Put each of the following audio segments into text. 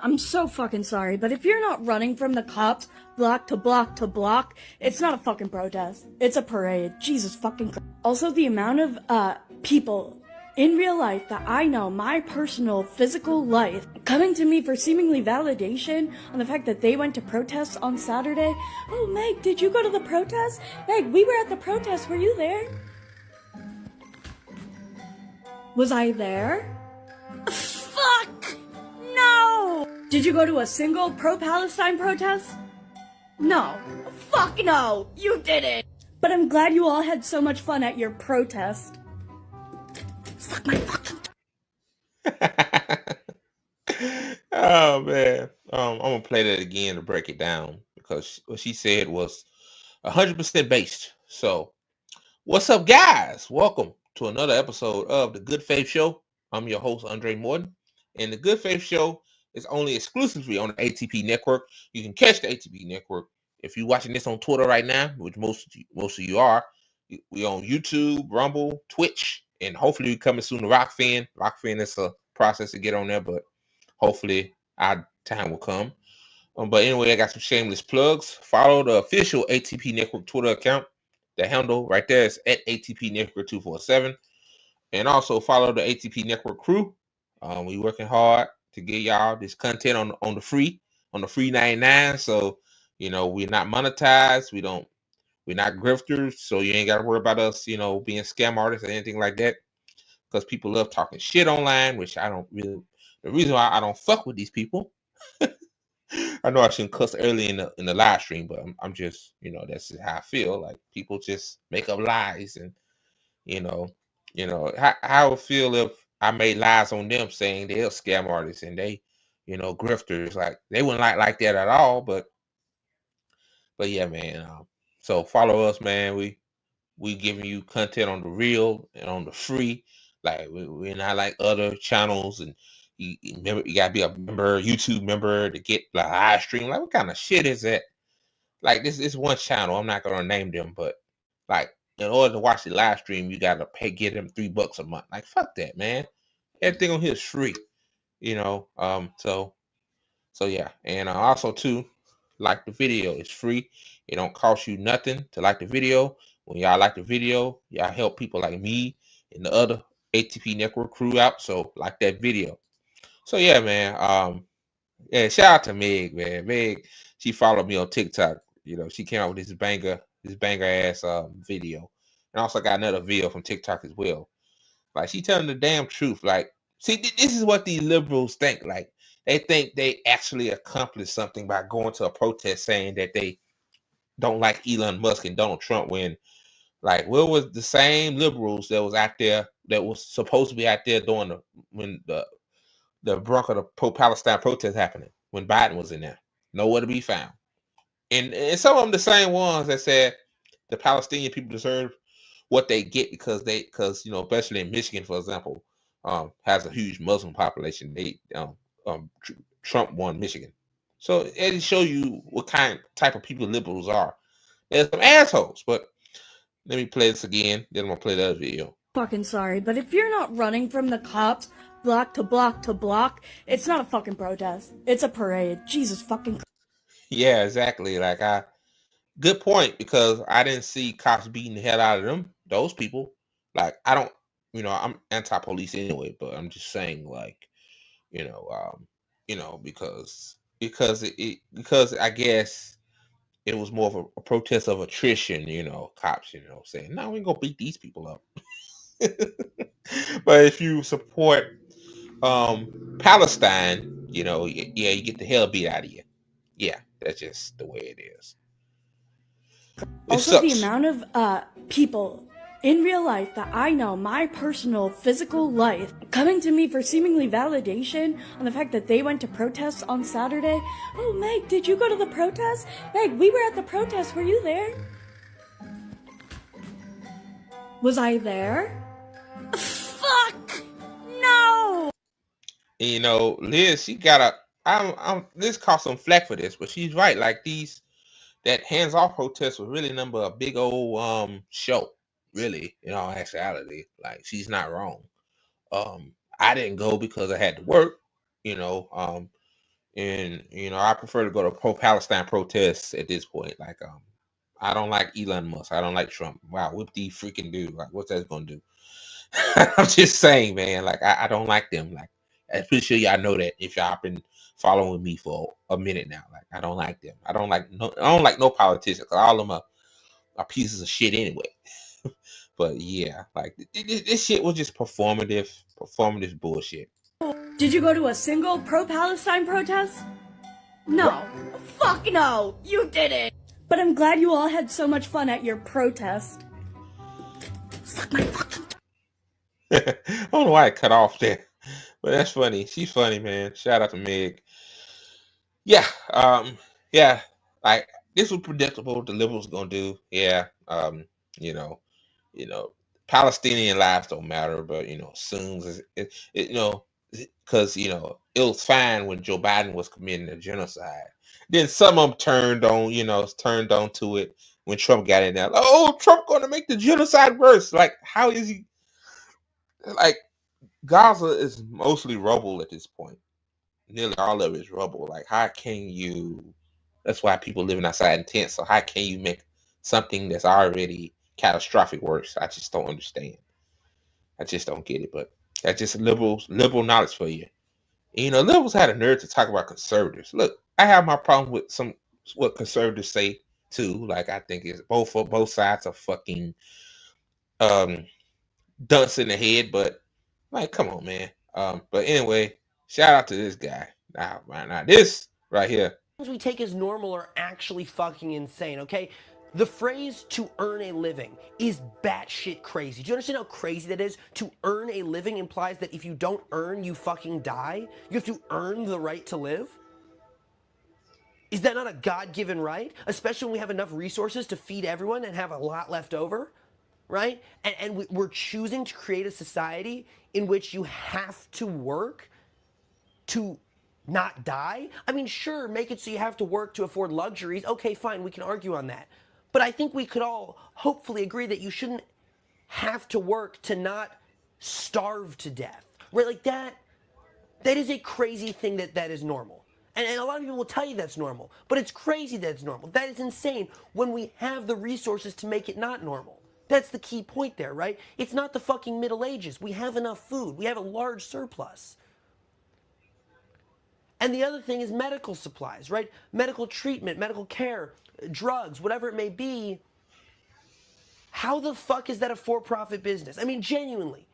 I'm so fucking sorry, but if you're not running from the cops block to block to block, it's not a fucking protest. It's a parade. Jesus fucking Christ. Also, the amount of people in real life that I know, my personal physical life, coming to me for seemingly validation on the fact that they went to protests on Saturday. Oh, Meg, did you go to the protest? Meg, we were at the protest. Were you there? Was I there? Fuck! No! Did you go to a single pro-Palestine protest? No. Fuck no! You didn't! But I'm glad you all had so much fun at your protest. Suck my fucking... Oh man, I'm gonna play that again to break it down because what she said was 100% based. So, what's up, guys? Welcome to another episode of the Good Faith Show. I'm your host, Andre Morton, and the Good Faith Show is only exclusively on the ATP Network. You can catch the ATP Network if you're watching this on Twitter right now, which most of you are. We on YouTube, Rumble, Twitch, and hopefully we coming soon to Rockfin. Rockfin is a process to get on there, but hopefully our time will come. But anyway, I got some shameless plugs. Follow the official ATP Network Twitter account. The handle right there is at ATP Network 247. And also follow the ATP Network crew. We working hard to get y'all this content on the free 99. So we're not monetized. We're not grifters. So you ain't got to worry about us being scam artists or anything like that. Because people love talking shit online, which I don't really. The reason why I don't fuck with these people. I know I shouldn't cuss early in the live stream, but I'm just that's just how I feel. Like people just make up lies, and you know how I would feel if I made lies on them saying they're scam artists and they grifters. Like they wouldn't like that at all. But yeah, man. So follow us, man. We giving you content on the real and on the free. Like we're not like other channels, and you gotta be a member, YouTube member to get the live stream. Like what kind of shit is that? Like this is one channel. I'm not gonna name them, but like in order to watch the live stream, you gotta get them $3 a month. Like fuck that, man. Everything on here is free. So yeah, and also too, like the video, it's free. It don't cost you nothing to like the video. When y'all like the video, y'all help people like me and the other ATP Network crew out. So like that video. So yeah, man. Yeah, shout out to Meg, man. Meg, she followed me on TikTok. She came out with this banger ass video, and also got another video from TikTok as well. Like she telling the damn truth. Like, see, this is what these liberals think. Like they think they actually accomplished something by going to a protest saying that they don't like Elon Musk and Donald Trump. When like, where was the same liberals that was out there that was supposed to be out there during when the brunt of the pro-Palestine protest happening when Biden was in there? Nowhere to be found. And some of them the same ones that said the Palestinian people deserve what they get because especially in Michigan, for example, has a huge Muslim population. Trump won Michigan, so it show you what type of people liberals are. There's some assholes, but let me play this again. Then I'm gonna play the other video. Fucking sorry, but if you're not running from the cops block to block to block, it's not a fucking protest. It's a parade. Jesus fucking Christ. Yeah, exactly. Like good point, because I didn't see cops beating the hell out of those people. Like I don't, I'm anti-police anyway, but I'm just saying, like, because I guess it was more of a protest of attrition. Cops, saying no, we ain't gonna beat these people up. But if you support Palestine, yeah, you get the hell beat out of you. Yeah, that's just the way it is. It Also, sucks. the amount of people in real life that I know, my personal physical life, coming to me for seemingly validation on the fact that they went to protests on Saturday. Oh, Meg, did you go to the protest? Meg, we were at the protest. Were you there? Was I there? Fuck no! Liz, she got Liz caught some flack for this, but she's right. Like that hands-off protest was really number a big old show, really, in all actuality. Like she's not wrong. I didn't go because I had to work, and I prefer to go to pro-Palestine protests at this point. Like, I don't like Elon Musk. I don't like Trump. Wow, what the freaking do? Like, what's that gonna do? I'm just saying, man. Like, I don't like them. Like, I'm pretty sure y'all know that if y'all been following me for a minute now. Like, I don't like them. I don't like no politicians. 'Cause all of them are pieces of shit anyway. But yeah, like this shit was just performative bullshit. Did you go to a single pro-Palestine protest? No. Fuck no! You didn't! But I'm glad you all had so much fun at your protest. Suck my fucking... I don't know why I cut off there, but that's funny. She's funny, man. Shout out to Meg. Yeah, yeah. Like, this was predictable. What the liberals gonna do? Yeah, you know, you know, Palestinian lives don't matter, but soon as because it was fine when Joe Biden was committing a genocide. Then some of them turned on to it when Trump got in there. Oh, Trump gonna make the genocide worse. Like, how is he? Like, Gaza is mostly rubble at this point. Nearly all of it is rubble. Like, how can you? That's why people living outside in tents. So how can you make something that's already catastrophic worse? I just don't understand. I just don't get it. But that's just liberal knowledge for you. And, liberals had a nerve to talk about conservatives. Look, I have my problem with what conservatives say too. Like, I think it's both sides are fucking dunce in the head. But, like, come on, man. But anyway, shout out to this guy. Now this right here. We take as normal are actually fucking insane, okay? The phrase "to earn a living" is batshit crazy. Do you understand how crazy that is? To earn a living implies that if you don't earn, you fucking die. You have to earn the right to live. Is that not a God-given right? Especially when we have enough resources to feed everyone and have a lot left over, right? And we're choosing to create a society in which you have to work to not die? I mean, sure, make it so you have to work to afford luxuries. Okay, fine, we can argue on that. But I think we could all hopefully agree that you shouldn't have to work to not starve to death. Right? Like, that is a crazy thing that is normal. And a lot of people will tell you that's normal. But it's crazy that it's normal. That is insane when we have the resources to make it not normal. That's the key point there, right? It's not the fucking Middle Ages. We have enough food. We have a large surplus. And the other thing is medical supplies, right? Medical treatment, medical care, drugs, whatever it may be. How the fuck is that a for-profit business? I mean, genuinely,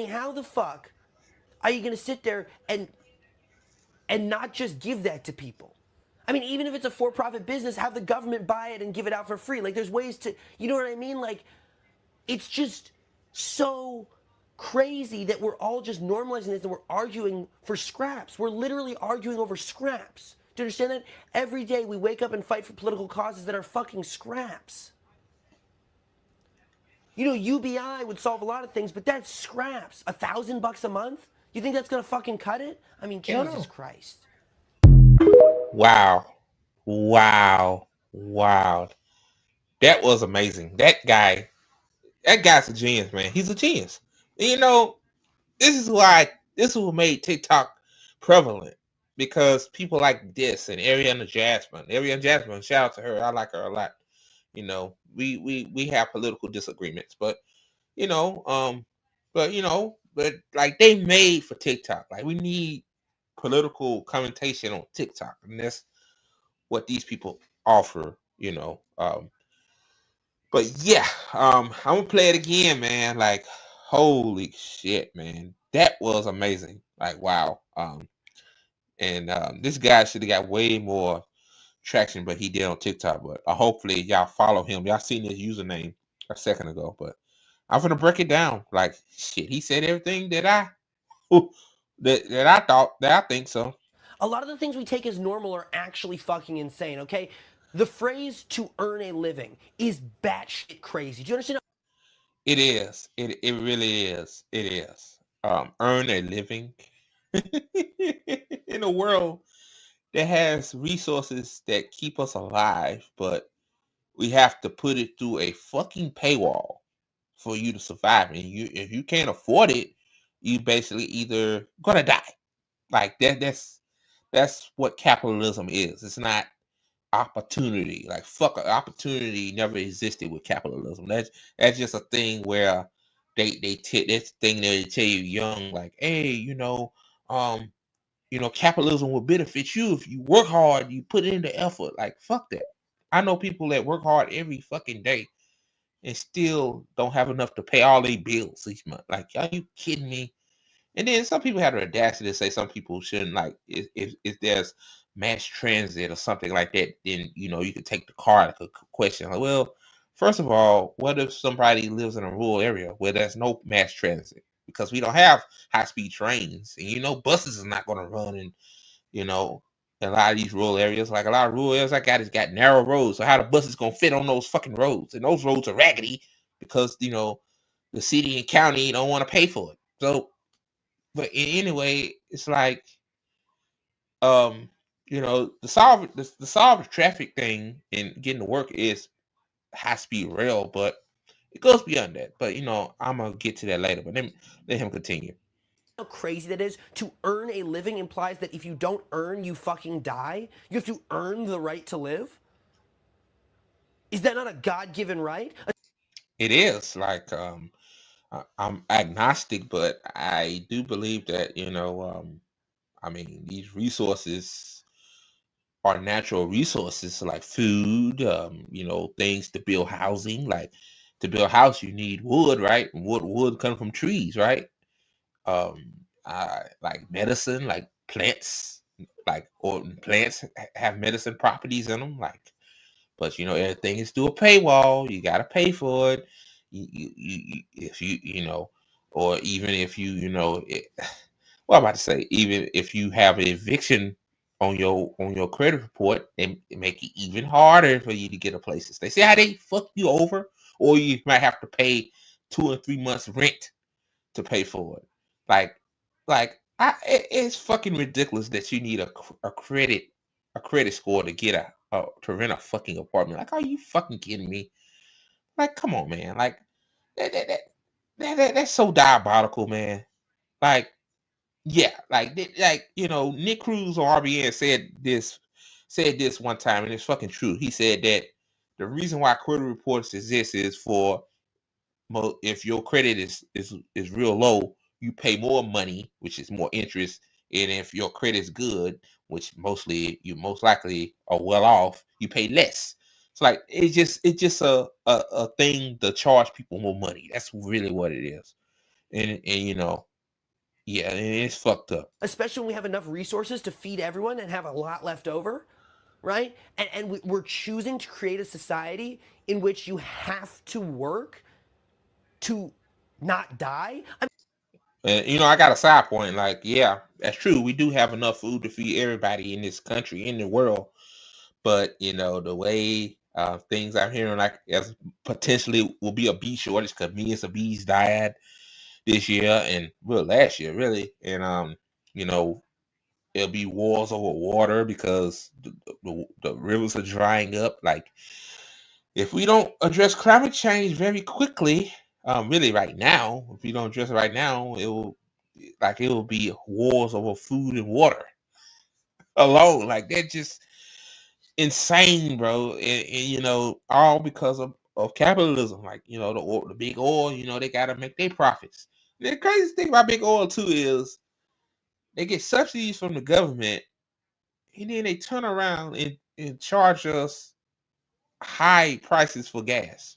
how the fuck are you going to sit there and not just give that to people? I mean, even if it's a for-profit business, have the government buy it and give it out for free. Like, there's ways to, you know what I mean? Like, it's just so crazy that we're all just normalizing this and we're arguing for scraps. We're literally arguing over scraps. Do you understand that? Every day we wake up and fight for political causes that are fucking scraps. UBI would solve a lot of things, but that's scraps. $1,000 a month? You think that's gonna fucking cut it? I mean, Jesus Christ. Wow. That was amazing. That guy's a genius, man. He's a genius. This is what made TikTok prevalent, because people like this and Ariana Jasmine, shout out to her. I like her a lot. We have political disagreements, but like, they made for TikTok. Like, we need political commentation on TikTok, and that's what these people offer. But yeah, I'm gonna play it again, man. Like, holy shit, man, that was amazing. Like, wow. And this guy should have got way more traction, but he did on TikTok. But hopefully y'all follow him. Y'all seen his username a second ago, but I'm gonna break it down. Like, shit, he said everything that I think so. A lot of the things we take as normal are actually fucking insane, okay? The phrase "to earn a living" is batshit crazy. Do you understand? It is. It really is. It is. Earn a living in a world that has resources that keep us alive, but we have to put it through a fucking paywall for you to survive. And if you can't afford it, you basically either gonna die. Like, That's what capitalism is. It's not opportunity. Like fuck, opportunity never existed with capitalism. That's just a thing where this thing they tell you young, like, hey, um, capitalism will benefit you if you work hard, you put in the effort. Like fuck that. I know people that work hard every fucking day and still don't have enough to pay all their bills each month. Like, are you kidding me? And then some people have the audacity to say some people shouldn't, like, if there's mass transit or something like that, then you could take the car. Like a question, like, well, first of all, what if somebody lives in a rural area where there's no mass transit because we don't have high speed trains, and buses is not going to run you know, in a lot of these rural areas. Like a lot of rural areas I got narrow roads. So how the buses gonna fit on those fucking roads? And those roads are raggedy because the city and county don't want to pay for it. So, but anyway, it's like the solve the traffic thing and getting to work is high speed rail, but it goes beyond that. But I'm gonna get to that later. But let him continue. How crazy that is? To earn a living implies that if you don't earn, you fucking die. You have to earn the right to live. Is that not a God-given right? It is like I'm agnostic, but I do believe that I mean, these resources are natural resources like food, things to build housing. Like to build a house, you need wood, right? Wood come from trees, right? Like medicine, like plants, or plants have medicine properties in them, like. But everything is through a paywall. You gotta pay for it. If or even if well, I'm about to say, even if you have an eviction on your credit report, it make it even harder for you to get a place to stay. See how they fuck you over, or you might have to pay 2 or 3 months rent to pay for it. It's fucking ridiculous that you need a credit score to get to rent a fucking apartment. Like, are you fucking kidding me? Like, come on, man. Like that, that, that, that's so diabolical, man. Like, yeah, Nick Cruz on RBN said this one time, and it's fucking true. He said that the reason why credit reports exist is for if your credit is real low, you pay more money, which is more interest, and if your credit is good, which mostly you most likely are well off, you pay less. It's like it's just a thing to charge people more money. That's really what it is, and yeah, and it's fucked up. Especially when we have enough resources to feed everyone and have a lot left over, right? And we're choosing to create a society in which you have to work to not die. And I got a side point. Like, yeah, that's true. We do have enough food to feed everybody in this country, in the world. But the way things I'm hearing, like, as potentially will be a bee shortage because millions of bees died this year and well last year, really. And you know, it'll be wars over water because the rivers are drying up. Like, if we don't address climate change very quickly, really right now, if we don't address it right now, it will be wars over food and water alone. Like, that's just insane, bro. And all because of capitalism. Like, the big oil, they gotta make their profits. The craziest thing about big oil too is they get subsidies from the government, and then they turn around and charge us high prices for gas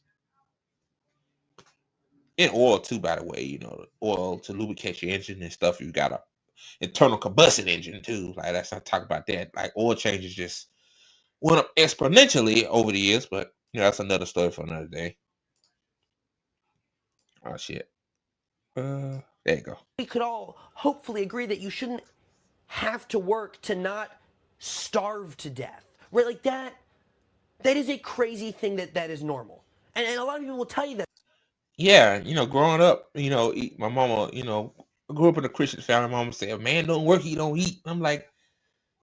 and oil too. By the way, oil to lubricate your engine and stuff. You got a internal combustion engine too. Like, let's not talk about that. Like, oil changes just went up exponentially over the years, but that's another story for another day. Oh shit. There you go. We could all hopefully agree that you shouldn't have to work to not starve to death, right? Like that is a crazy thing that is normal. And a lot of people will tell you that. Yeah, growing up, my mama, I grew up in a Christian family. Mama said, "A man don't work, he don't eat." I'm like,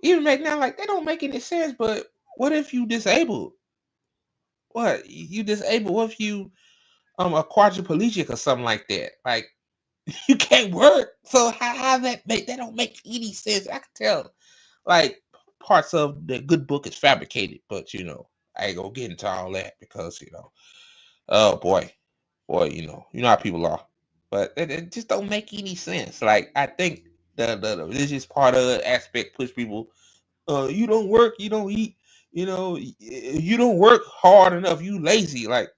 even back now, like, that don't make any sense. But what if you disabled? What you disabled? What if you a quadriplegic or something like that? Like, you can't work. So how that don't make any sense? I can tell like parts of the good book is fabricated, but I ain't gonna get into all that because oh boy, you know how people are, but it just don't make any sense. Like I think the religious part of the aspect push people. You don't work, you don't eat, you don't work hard enough. You lazy. Like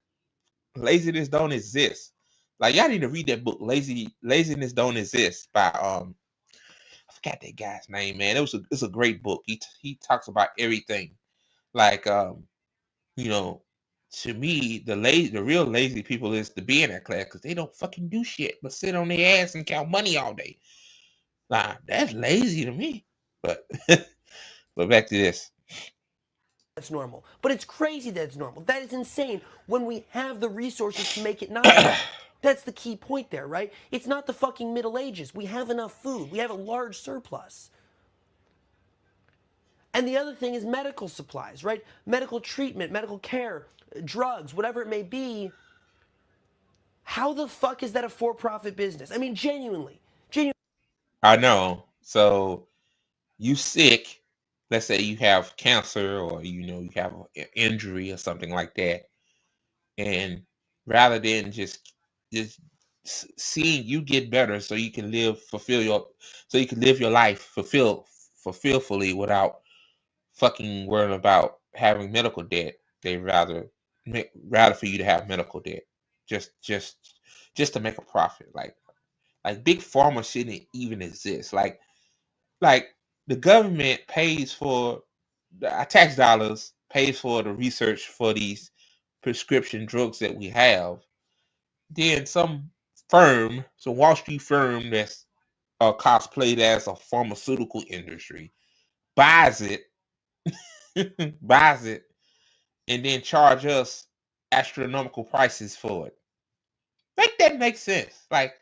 laziness don't exist. Like y'all need to read that book, Laziness Don't Exist by I forgot that guy's name, man. It's a great book. He talks about everything. Like you know, to me, the real lazy people is to be in that class because they don't fucking do shit but sit on their ass and count money all day. Nah, that's lazy to me. But but back to this. That's normal. But it's crazy that it's normal. That is insane when we have the resources to make it not normal. That's the key point there, right? It's not the fucking Middle Ages. We have enough food. We have a large surplus. And the other thing is medical supplies, right? Medical treatment, medical care, drugs, whatever it may be. How the fuck is that a for-profit business? I mean, genuinely. I know. So you sick, let's say you have cancer or you have an injury or something like that, and rather than just seeing you get better so you can so you can live your life fulfillfully without fucking worrying about having medical debt, they rather for you to have medical debt just just just to make a profit. Like big pharma shouldn't even exist. Like the government pays for our tax dollars pays for the research for these prescription drugs that we have. Then some Wall Street firm that's cosplayed as a pharmaceutical industry buys it, buys it, and then charge us astronomical prices for it. Make that make sense. Like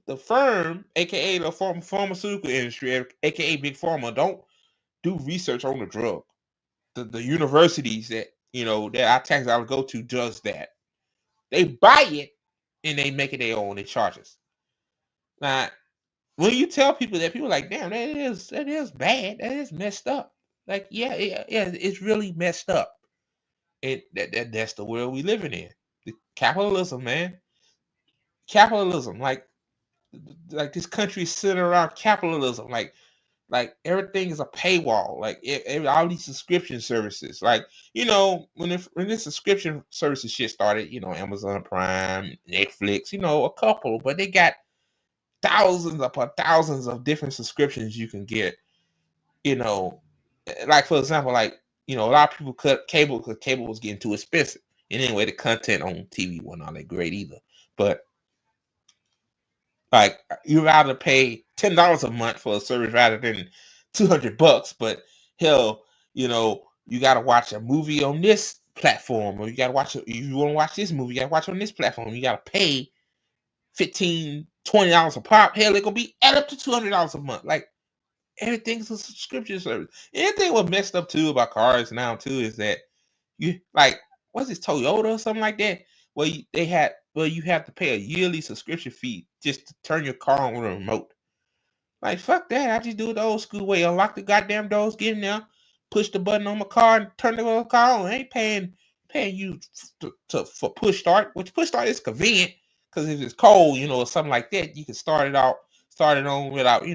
the firm, aka the pharmaceutical industry, aka big pharma, don't do research on the drug. The universities that our tax dollars go to does that. They buy it and they make it their own. They charge us. Now, when you tell people that, people are like, damn, that is bad. That is messed up. Like, yeah, it's really messed up. That's the world we living in. The capitalism, man. Capitalism. Like this country is centered around capitalism. Like everything is a paywall. Like all these subscription services. Like when this subscription services shit started, Amazon Prime, Netflix, a couple, but they got thousands upon thousands of different subscriptions you can get. Like for example, a lot of people cut cable because cable was getting too expensive. And anyway, the content on TV wasn't all that great either. But like you rather pay $10 a month for a service rather than $200. But hell, you got to watch a movie on this platform, or you got to watch. If you want to watch this movie, you got to watch on this platform. You got to pay $15-$20 a pop. Hell, it gonna be add up to $200 a month. Like everything's a subscription service. Anything what messed up too about cars now too is that you like what's this Toyota or something like that where you have to pay a yearly subscription fee just to turn your car on with a remote. Like fuck that! I just do it the old school way. Unlock the goddamn doors, get in there, push the button on my car, and turn the car on. I ain't paying you for push start. Which push start is convenient because if it's cold, or something like that, you can start it on without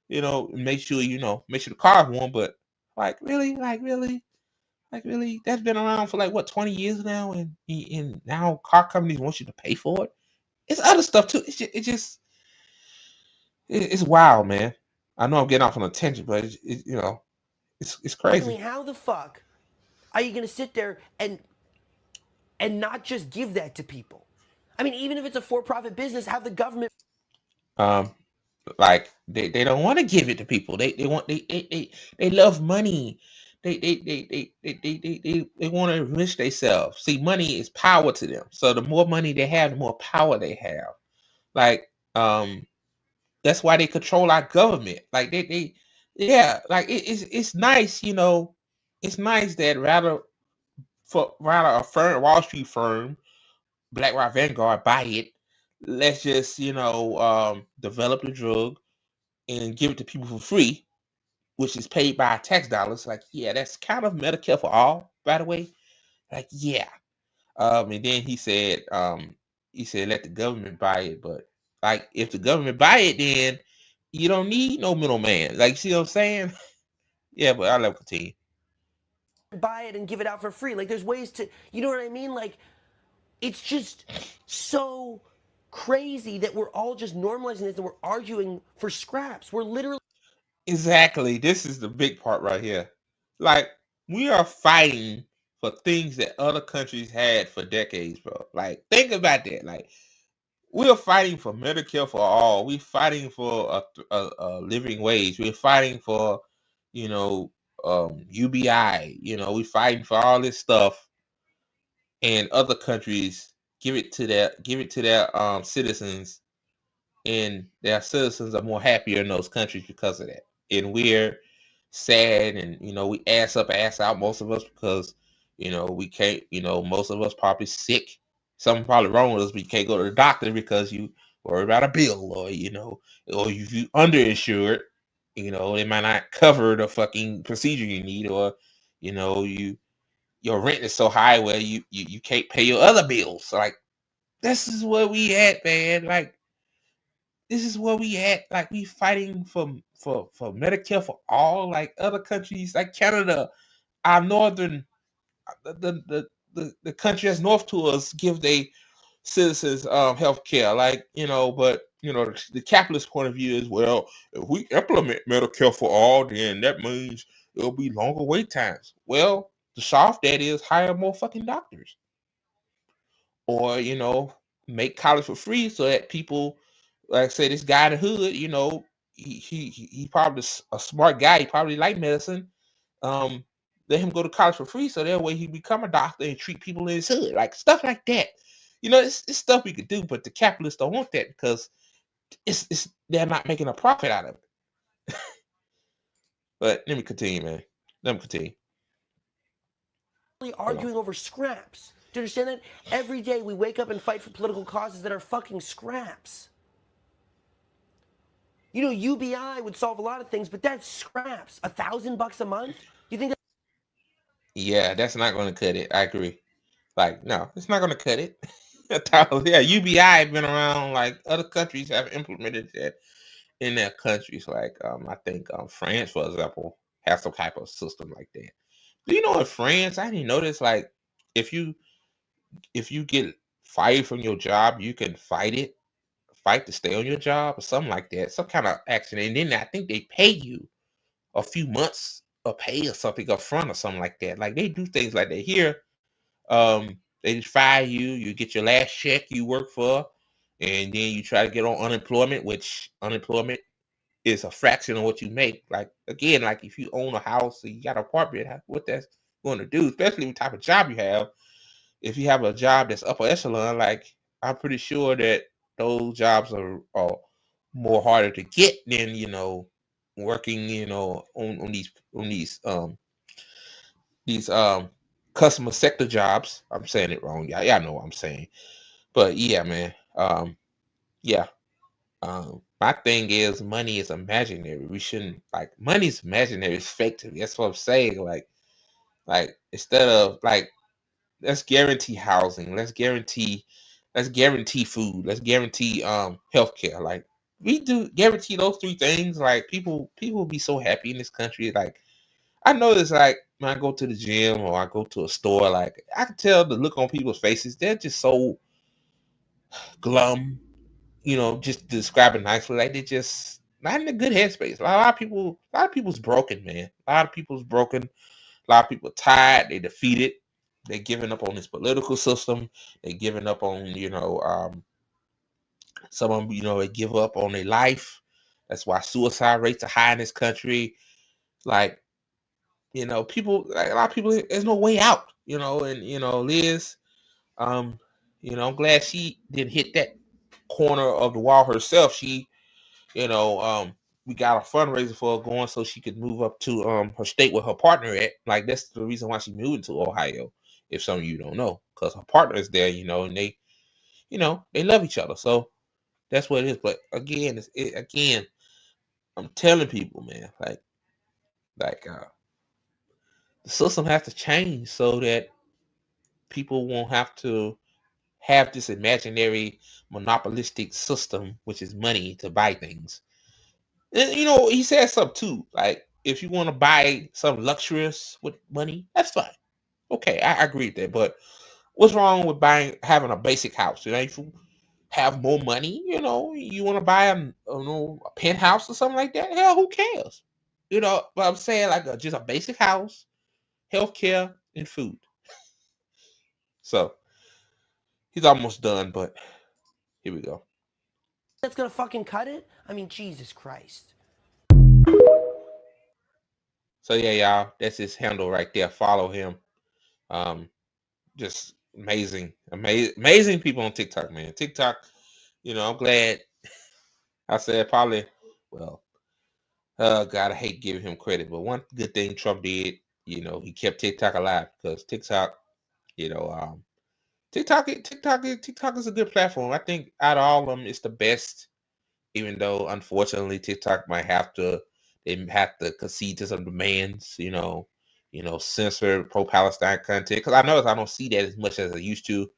make sure the car's warm. But really, that's been around for like what 20 years now, and now car companies want you to pay for it. It's other stuff too. It's wild, man. I know I'm getting off on a tangent, but it's crazy. How the fuck are you going to sit there and not just give that to people? I mean, even if it's a for-profit business, have the government. Like they don't want to give it to people. They love money. They want to enrich themselves. See, money is power to them. So the more money they have, the more power they have. Like that's why they control our government. Like yeah, like it's nice, it's nice that rather a firm, Wall Street firm, BlackRock Vanguard, buy it. Let's just develop the drug and give it to people for free. which is paid by our tax dollars. Like, yeah, that's kind of Medicare for all, by the way. Like, yeah. And then he said let the government buy it, but like if the government buy it, then you don't need no middleman. Like, you see what I'm saying? Yeah, but I'll let him continue. Buy it and give it out for free. Like, there's ways to, you know what I mean? Like, it's just so crazy that we're all just normalizing this and we're arguing for scraps. We're literally. Exactly. This is the big part right here. Like, we are fighting for things that other countries had for decades, bro. Like, think about that. Like, we are fighting for Medicare for all. We're fighting for a living wage. We're fighting for, UBI. We're fighting for all this stuff, and other countries give it to their citizens, and their citizens are more happier in those countries because of that. And we're sad, and we ass up, ass out, most of us, because we can't. Most of us probably sick. Something probably wrong with us. We can't go to the doctor because you worry about a bill, or or if you underinsured, they might not cover the fucking procedure you need, or your rent is so high where you can't pay your other bills. So, like, this is where we at, man. Like, this is where we at. Like, we fighting for Medicare for all, like other countries, like Canada, our northern, the country that's north to us, give they citizens health care. Like, but the capitalist point of view is, well, if we implement Medicare for all, then that means it'll be longer wait times. Well, the soft that is hire more fucking doctors, or make college for free so that people, like I said, this guy in the hood, he probably a smart guy. He probably like medicine. Um, Let him go to college for free so that way he become a doctor and treat people in his hood, like stuff like that. It's stuff we could do, but the capitalists don't want that because it's they're not making a profit out of it. But let me continue, man. Let me continue. Arguing over scraps. Do you understand that? Every day we wake up and fight for political causes that are fucking scraps. UBI would solve a lot of things, but that's scraps. $1,000 a month? You think Yeah, that's not going to cut it. I agree. Like, no, it's not going to cut it. Yeah, UBI have been around. Like, other countries have implemented that in their countries. Like, I think France, for example, has some type of system like that. Do you know in France? I didn't notice. Like, if you get fired from your job, you can fight to stay on your job or something like that, some kind of action, and then I think they pay you a few months of pay or something up front or something like that. Like, they do things like that here. They just fire you. You get your last check you work for, and then you try to get on unemployment, which unemployment is a fraction of what you make. Like, again, like if you own a house or you got an apartment, what that's going to do, especially the type of job you have. If you have a job that's upper echelon, like, I'm pretty sure that those jobs are more harder to get than working on these customer sector jobs. I'm saying it wrong. Yeah, I know what I'm saying. But yeah, man. Yeah. My thing is, money is imaginary. We shouldn't, like, money's imaginary. It's fake to me. That's what I'm saying. Like instead of, like, let's guarantee housing. Let's guarantee food. Let's guarantee healthcare. Like, we do guarantee those three things. Like, people will be so happy in this country. Like, I notice, like, when I go to the gym or I go to a store, like, I can tell the look on people's faces. They're just so glum, just to describe it nicely. Like, they just not in a good headspace. A lot of people's broken, man. A lot of people's broken. A lot of people tired. They defeated. They're giving up on this political system. They're giving up on, some of them, they give up on their life. That's why suicide rates are high in this country. Like, people, like, a lot of people, there's no way out, and Liz, um, I'm glad she didn't hit that corner of the wall herself. She, you know, um, we got a fundraiser for her going so she could move up to her state with her partner at. Like, that's the reason why she moved to Ohio. If some of you don't know, because her partner is there, and they love each other. So that's what it is. But again, again, I'm telling people, man, like, Like the system has to change so that people won't have to have this imaginary monopolistic system, which is money, to buy things. And he said something too. Like, if you want to buy some luxurious with money, that's fine. Okay, I agree with that. But what's wrong with having a basic house? If you have more money, you want to buy a penthouse or something like that. Hell, who cares? But I'm saying, like, just a basic house, healthcare, and food. So he's almost done, but here we go. That's gonna fucking cut it? I mean, Jesus Christ. So yeah, y'all, that's his handle right there. Follow him. Just amazing people on TikTok, man. TikTok, I'm glad. I said probably, well, God, I hate giving him credit, but one good thing Trump did, he kept TikTok alive, because TikTok, TikTok is a good platform. I think out of all of them, it's the best. Even though, unfortunately, TikTok might have to concede to some demands, censor pro-Palestine content. Because I notice I don't see that as much as I used to.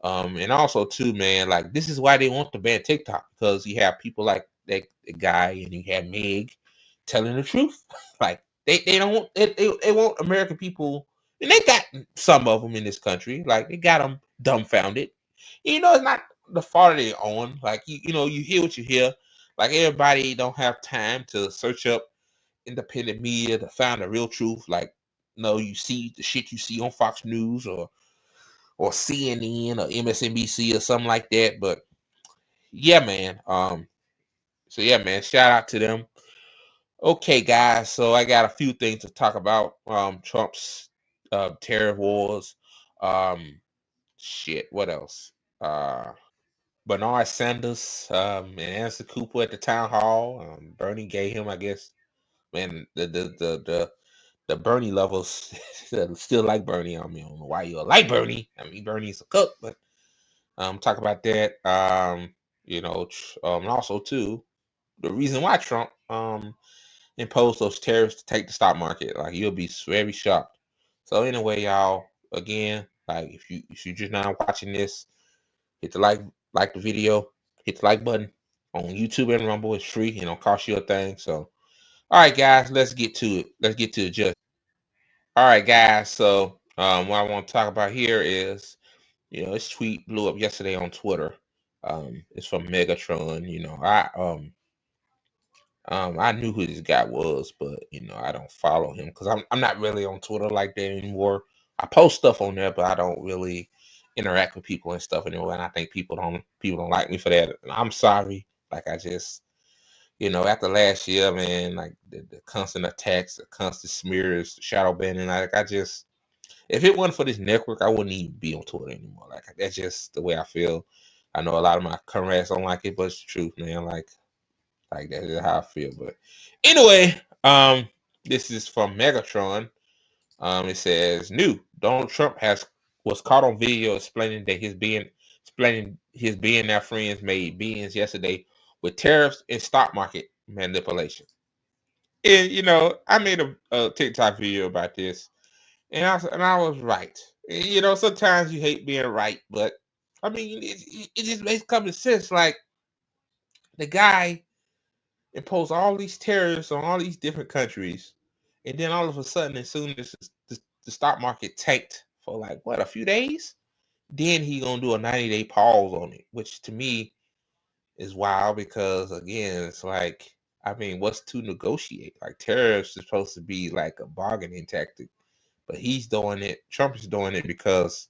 And also too, man, like, this is why they want to ban TikTok, because you have people like that guy, and you have Meg telling the truth. Like, they don't want they want American people, and they got some of them in this country. Like, they got them dumbfounded. It's not the fault of their own. Like, you hear what you hear. Like, everybody don't have time to search up independent media to find the real truth. Like, no, you see the shit you see on Fox News or CNN or MSNBC or something like that. But yeah, man. So yeah, man. Shout out to them. Okay, guys. So I got a few things to talk about. Trump's tariff wars. Shit. What else? Bernard Sanders and Anderson Cooper at the town hall. Bernie gave him, I guess. Man, the Bernie levels still like Bernie. I mean, I don't know why you like Bernie. I mean, Bernie's a cook, but talk about that. And also too, the reason why Trump imposed those tariffs to take the stock market. Like, you'll be very shocked. So anyway, y'all, again, like, if you just now watching this, hit the like the video, hit the like button on YouTube and Rumble. It's free. It don't cost you a thing. So, all right, guys, let's get to it. Let's get to it. Just all right, guys. So what I want to talk about here is, this tweet blew up yesterday on Twitter. It's from Megatron. I knew who this guy was, but I don't follow him because I'm not really on Twitter like that anymore. I post stuff on there, but I don't really interact with people and stuff anymore. And I think people don't like me for that. And I'm sorry. Like, I just, after last year, man, like the constant attacks, the constant smears, the shadow banning, like, I just, if it wasn't for this network, I wouldn't even be on Twitter anymore. Like, that's just the way I feel. I know a lot of my comrades don't like it, but it's the truth, man. Like, that is how I feel. But anyway, this is from Megatron. It says, new Donald Trump was caught on video explaining his billionaire friends made billions yesterday with tariffs and stock market manipulation. And I made a TikTok video about this, and I was right. And, sometimes you hate being right, but I mean, it just makes common sense. Like, the guy impose all these tariffs on all these different countries, and then all of a sudden, as soon as the stock market tanked for, like, what, a few days, then he gonna do a 90-day pause on it, which to me is wild, because again, it's like, I mean, what's to negotiate? Like, tariffs is supposed to be like a bargaining tactic, but Trump is doing it because,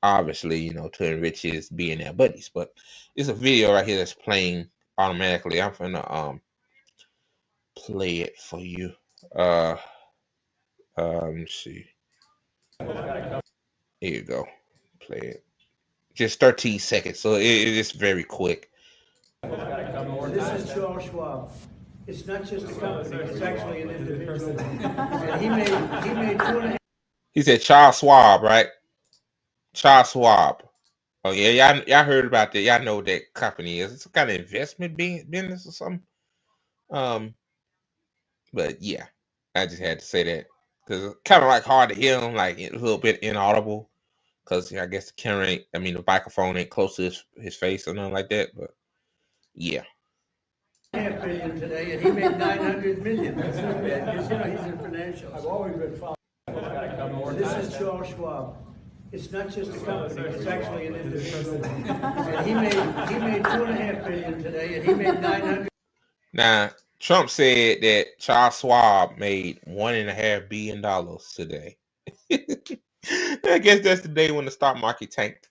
obviously, to enrich his billionaire buddies. But it's a video right here that's playing automatically. I'm gonna play it for you. Let me see. Here you go. Play it. Just 13 seconds, so it is very quick. This is Charles Schwab. It's not just a company, it's actually an individual. And he made 2.5. He said Charles Schwab, right? Charles Schwab. Oh yeah, y'all heard about that. Y'all know what that company is. It's a kind of investment business or something. But yeah. I just had to say that because it's kind of like hard to hear him, like a little bit inaudible. Because I guess the camera ain't, I mean, the microphone ain't close to his face or nothing like that. But yeah. $500 million today, and he made 900 million. That's not bad, because he's in financials. I've always been following. This is Charles Schwab. It's not just a company; it's actually an individual. And he made $2.5 billion today, and he made 900. Now Trump said that Charles Schwab made $1.5 billion today. I guess that's the day when the stock market tanked.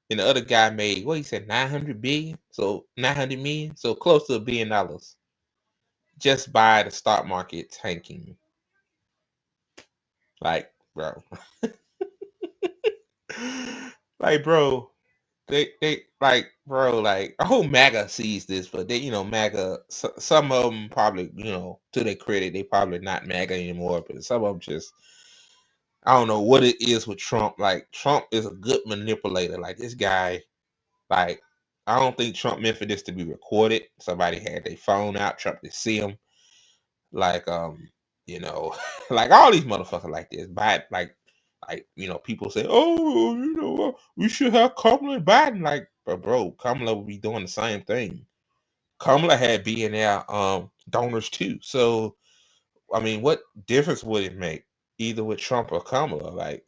And the other guy made, what he said, 900 billion? So 900 million? So close to $1 billion. Just by the stock market tanking. Like, bro. Like, bro. They like, bro, like, I hope MAGA sees this, but they, MAGA, some of them probably, to their credit, they probably not MAGA anymore, but some of them just, I don't know what it is with Trump. Like, Trump is a good manipulator. Like, this guy, like, I don't think Trump meant for this to be recorded. Somebody had their phone out, Trump to see him. Like, like all these motherfuckers like this. People say, oh, we should have Kamala and Biden. Like, but bro, Kamala will be doing the same thing. Kamala had billionaire donors too. So, I mean, what difference would it make either with Trump or Kamala? Like,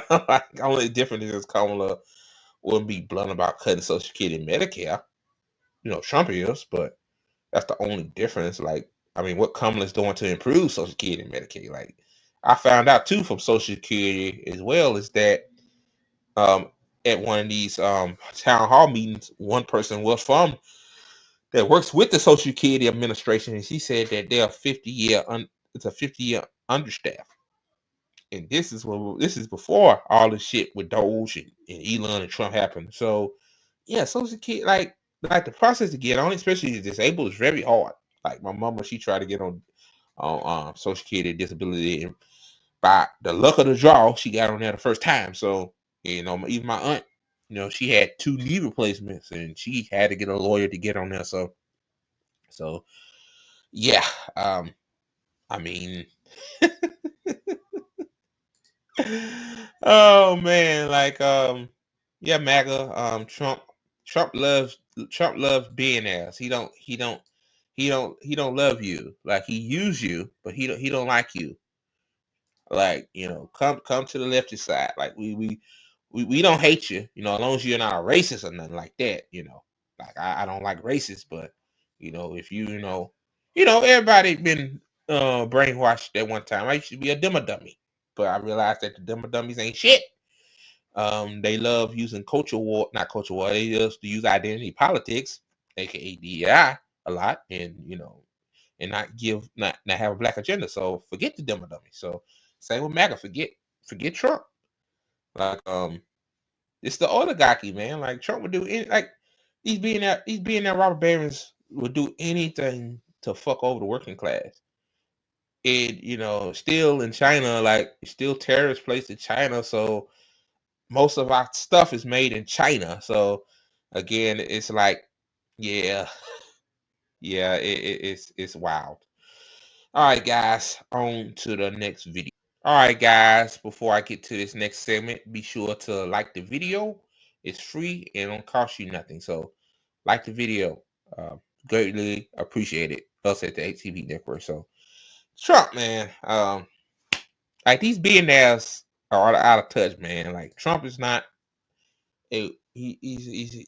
like, only difference is Kamala wouldn't be blunt about cutting Social Security and Medicare. Trump is, but that's the only difference. Like, I mean, what Kamala's doing to improve Social Security and Medicaid. Like, I found out too from Social Security as well is that at one of these town hall meetings, one person was from that works with the Social Security Administration, and she said that they're it's a 50-year understaff. And this is before all the shit with Doge and Elon and Trump happened. So yeah, Social Security, like the process to get on, especially disabled, is very hard. Like my mama, she tried to get on Social Security disability, and by the luck of the draw, she got on there the first time. So even my aunt, she had 2 knee replacements, and she had to get a lawyer to get on there. So yeah, I mean, oh man, like yeah, MAGA, Trump loves billionaires. He don't love you. Like, he use you, but he don't like you. Like, come to the lefty side. Like, we don't hate you, as long as you're not a racist or nothing like that. Like, I don't like racists, but if everybody been brainwashed at one time. I used to be a dummy, but I realized that the dummies ain't shit. They love using not culture war. They just use identity politics, aka DEI, a lot, and and not have a black agenda. So forget the dummy. So same with MAGA. Forget Trump. Like, it's the oligarchy, man. Like, Trump would do any, like, these being that robber barons would do anything to fuck over the working class. And still in China, like, still terrorist place in China, so most of our stuff is made in China. So again, it's like, yeah, it's wild. All right, guys, on to the next video. All right, guys, before I get to this next segment, be sure to like the video. It's free and it don't cost you nothing. So like the video. Greatly appreciate it. Us at the HTV Network. So Trump, man, like, these billionaires are out of touch, man. Like, Trump is not he's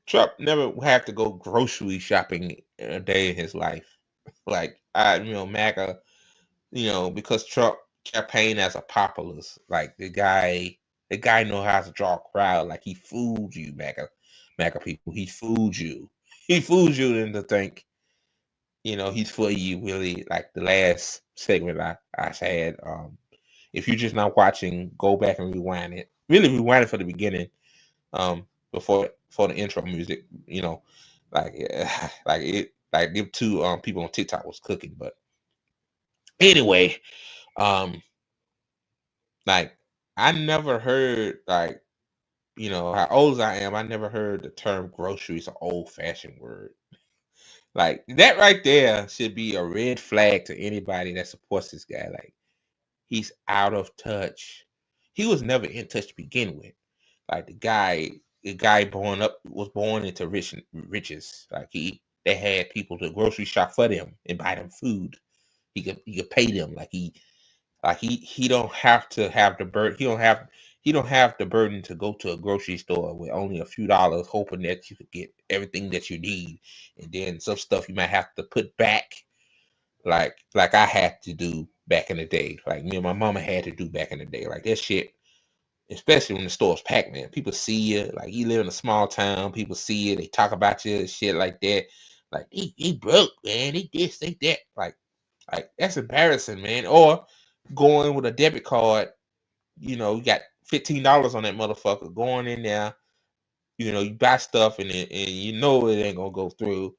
Trump never have to go grocery shopping a day in his life. Like, MAGA, because Trump campaigned as a populist. Like, the guy know how to draw a crowd. Like, he fooled you, MAGA people. He fooled you. He fooled you into think, he's for you. Really, like the last segment I had. If you're just not watching, go back and rewind it. Really rewind it for the beginning. Before the intro music, like like them 2 people on TikTok was cooking. But anyway, like, I never heard, like, how old as I am, I never heard the term groceries, an old fashioned word. Like that right there should be a red flag to anybody that supports this guy. Like he's out of touch. He was never in touch to begin with. Like the guy was born into riches. Like they had people to grocery shop for them and buy them food. He could pay them. He don't have to have the burden. He don't have the burden to go to a grocery store with only a few dollars, hoping that you could get everything that you need, and then some stuff you might have to put back, like I had to do back in the day, like me and my mama had to do back in the day, like that shit. Especially when the store's packed, man. People see you, like you live in a small town. People see you, they talk about you and shit like that. Like he broke, man. He this, they that. Like that's embarrassing, man. Or going with a debit card, you got $15 on that motherfucker. Going in there, you buy stuff and you know it ain't gonna go through.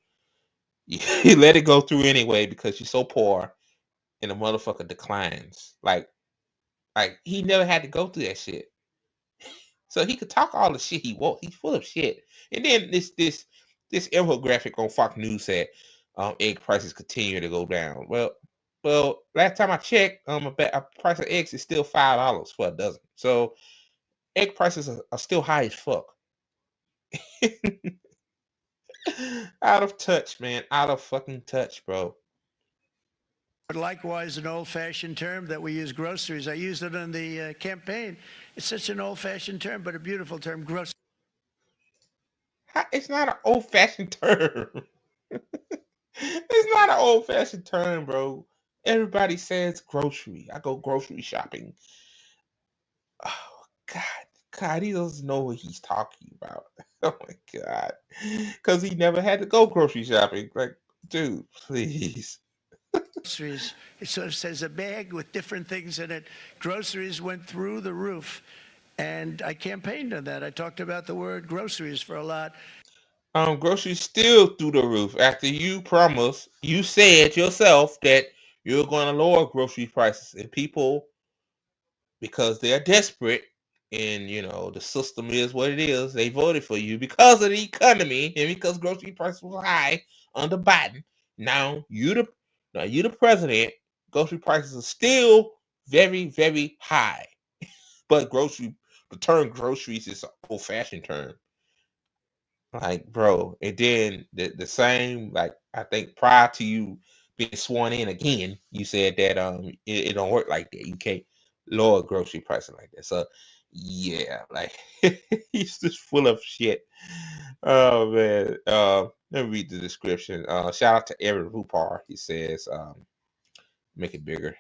You let it go through anyway because you're so poor, and the motherfucker declines. Like he never had to go through that shit. So he could talk all the shit he wants. He's full of shit. And then this infographic on Fox News said egg prices continue to go down. Well, last time I checked, a price of eggs is still $5 for a dozen. So egg prices are still high as fuck. Out of touch, man. Out of fucking touch, bro. But likewise, an old-fashioned term that we use, groceries. I used it in the campaign. It's such an old-fashioned term, but a beautiful term, groceries. It's not an old-fashioned term. It's not an old-fashioned term, bro. Everybody says grocery. I go grocery shopping. Oh God, he doesn't know what he's talking about. Oh my God, because he never had to go grocery shopping. Like, dude, please. Groceries. It sort of says a bag with different things in it. Groceries went through the roof, and I campaigned on that. I talked about the word groceries for a lot. Groceries still through the roof after you said yourself that you're going to lower grocery prices, and people, because they're desperate, and the system is what it is, they voted for you because of the economy and because grocery prices were high under Biden. Now you the president. Grocery prices are still very, very high, but the term groceries is an old-fashioned term. Like, bro, and then the same, like, I think prior to you being sworn in again, you said that it don't work like that. You can't lower grocery pricing like that. So yeah, like he's just full of shit. Oh man. Let me read the description. Shout out to Eric Rupar. He says, make it bigger.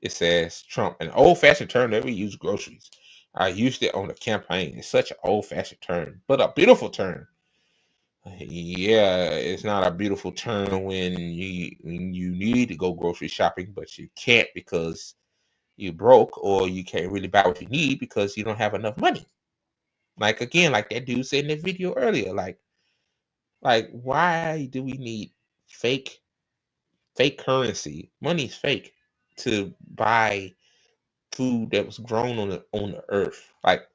It says Trump, an old-fashioned term that we use groceries. I used it on the campaign. It's such an old-fashioned term, but a beautiful term. Yeah, it's not a beautiful term when you need to go grocery shopping, but you can't because you broke, or you can't really buy what you need because you don't have enough money. Like again, like that dude said in the video earlier, like why do we need fake currency? Money's fake to buy food that was grown on the earth. Like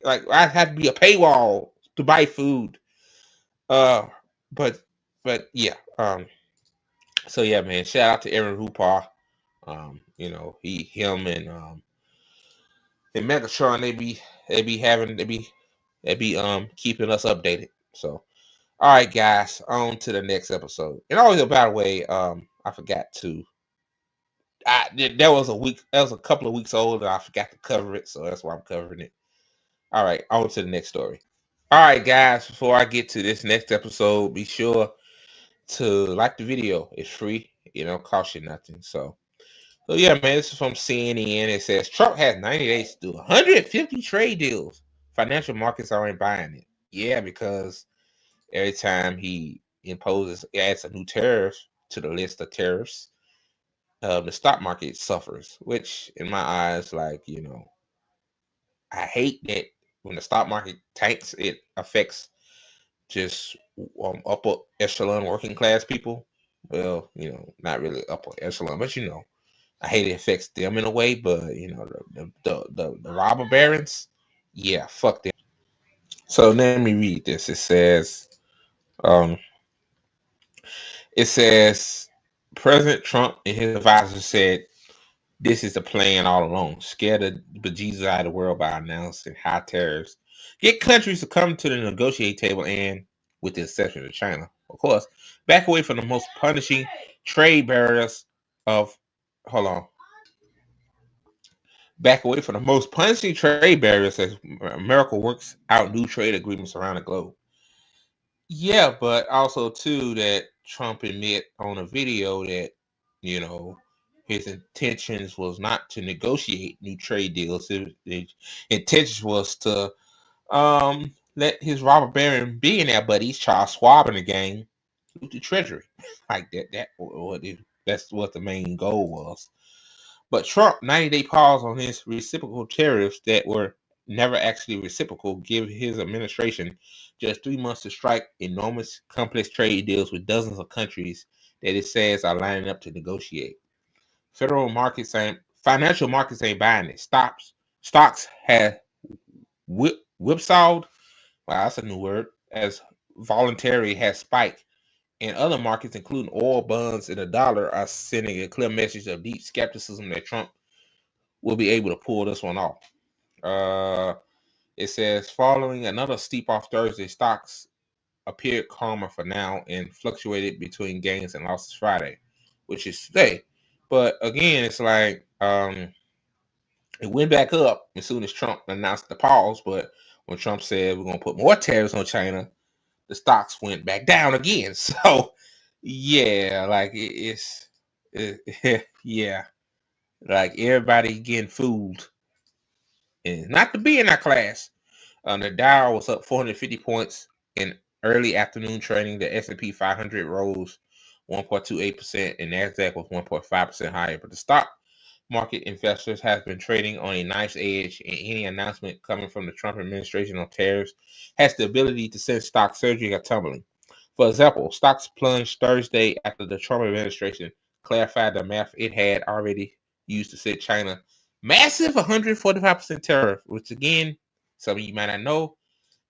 like I had to be a paywall to buy food. Uh, but yeah. So yeah, man. Shout out to Aaron Hooper. Him and Megatron. They be keeping us updated. So all right, guys. On to the next episode. And always, by the way, I forgot to. That was a week. That was a couple of weeks old, and I forgot to cover it. So that's why I'm covering it. All right, on to the next story. All right, guys. Before I get to this next episode, be sure to like the video. It's free. It don't cost you nothing. So yeah, man, this is from CNN. It says Trump has 90 days to do 150 trade deals. Financial markets aren't buying it. Yeah, because every time he adds a new tariff to the list of tariffs, the stock market suffers. Which, in my eyes, I hate that when the stock market tanks, it affects just upper echelon working class people. Well, not really upper echelon, but I hate it affects them in a way. But the robber barons, yeah, fuck them. So let me read this. It says, um, It says President Trump and his advisors said this is the plan all along. Scare the bejesus out of the world by announcing high tariffs. Get countries to come to the negotiate table and, with the exception of China, of course, back away from the most punishing trade barriers of. Hold on. Back away from the most punishing trade barriers as America works out new trade agreements around the globe. Yeah, but also too that Trump admit on a video that you know his intentions was not to negotiate new trade deals. His intentions was to let his robber baron billionaire buddies Charles Schwab in the gang loot the treasury like that. That's what the main goal was. But Trump 90-day pause on his reciprocal tariffs that were never actually reciprocal give his administration just 3 months to strike enormous complex trade deals with dozens of countries that it says are lining up to negotiate. Financial markets ain't buying it. Stocks have whipsawed. Wow, that's a new word. As voluntary has spiked, and other markets, including oil, bonds, and the dollar, are sending a clear message of deep skepticism that Trump will be able to pull this one off. It says following another steep off Thursday, stocks appeared calmer for now and fluctuated between gains and losses Friday, which is today. But again, it's like it went back up as soon as Trump announced the pause. But when Trump said we're gonna put more tariffs on China, the stocks went back down again. So yeah, like yeah, like everybody getting fooled, and not to be in that class. The Dow was up 450 points in early afternoon trading. The S&P 500 rose 1.28%, and Nasdaq was 1.5% higher. But the stock market investors have been trading on a nice edge, and any announcement coming from the Trump administration on tariffs has the ability to send stocks surging or tumbling. For example, stocks plunged Thursday after the Trump administration clarified the math it had already used to set China massive 145% tariff, which again, some of you might not know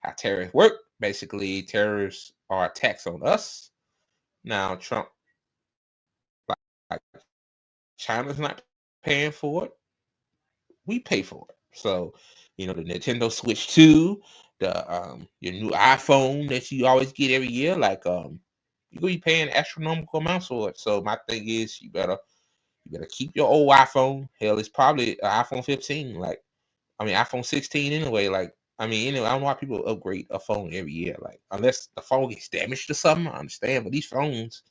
how tariffs work. Basically, tariffs are a tax on us. Now, Trump, like China's not paying for it. We pay for it. So, the Nintendo Switch 2, the your new iPhone that you always get every year, like you're gonna be paying astronomical amounts for it. So my thing is you better keep your old iPhone. Hell, it's probably an iPhone 15, iPhone 16 anyway. I don't know why people upgrade a phone every year. Like, unless the phone gets damaged or something, I understand. But these phones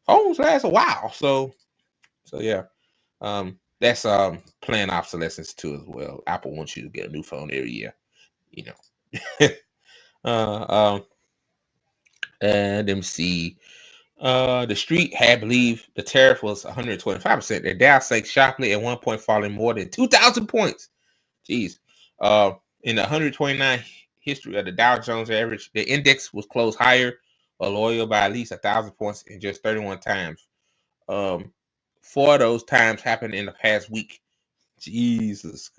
last a while. So yeah. That's planned obsolescence too as well. Apple wants you to get a new phone every year. You know. And let me see. The street had believed the tariff was 125%. The Dow sank sharply at one point, falling more than 2,000 points. Jeez. In the 129 history of the Dow Jones average, the index was closed higher or lower by at least 1,000 points in just 31 times. 4 of those times happened in the past week. Jesus,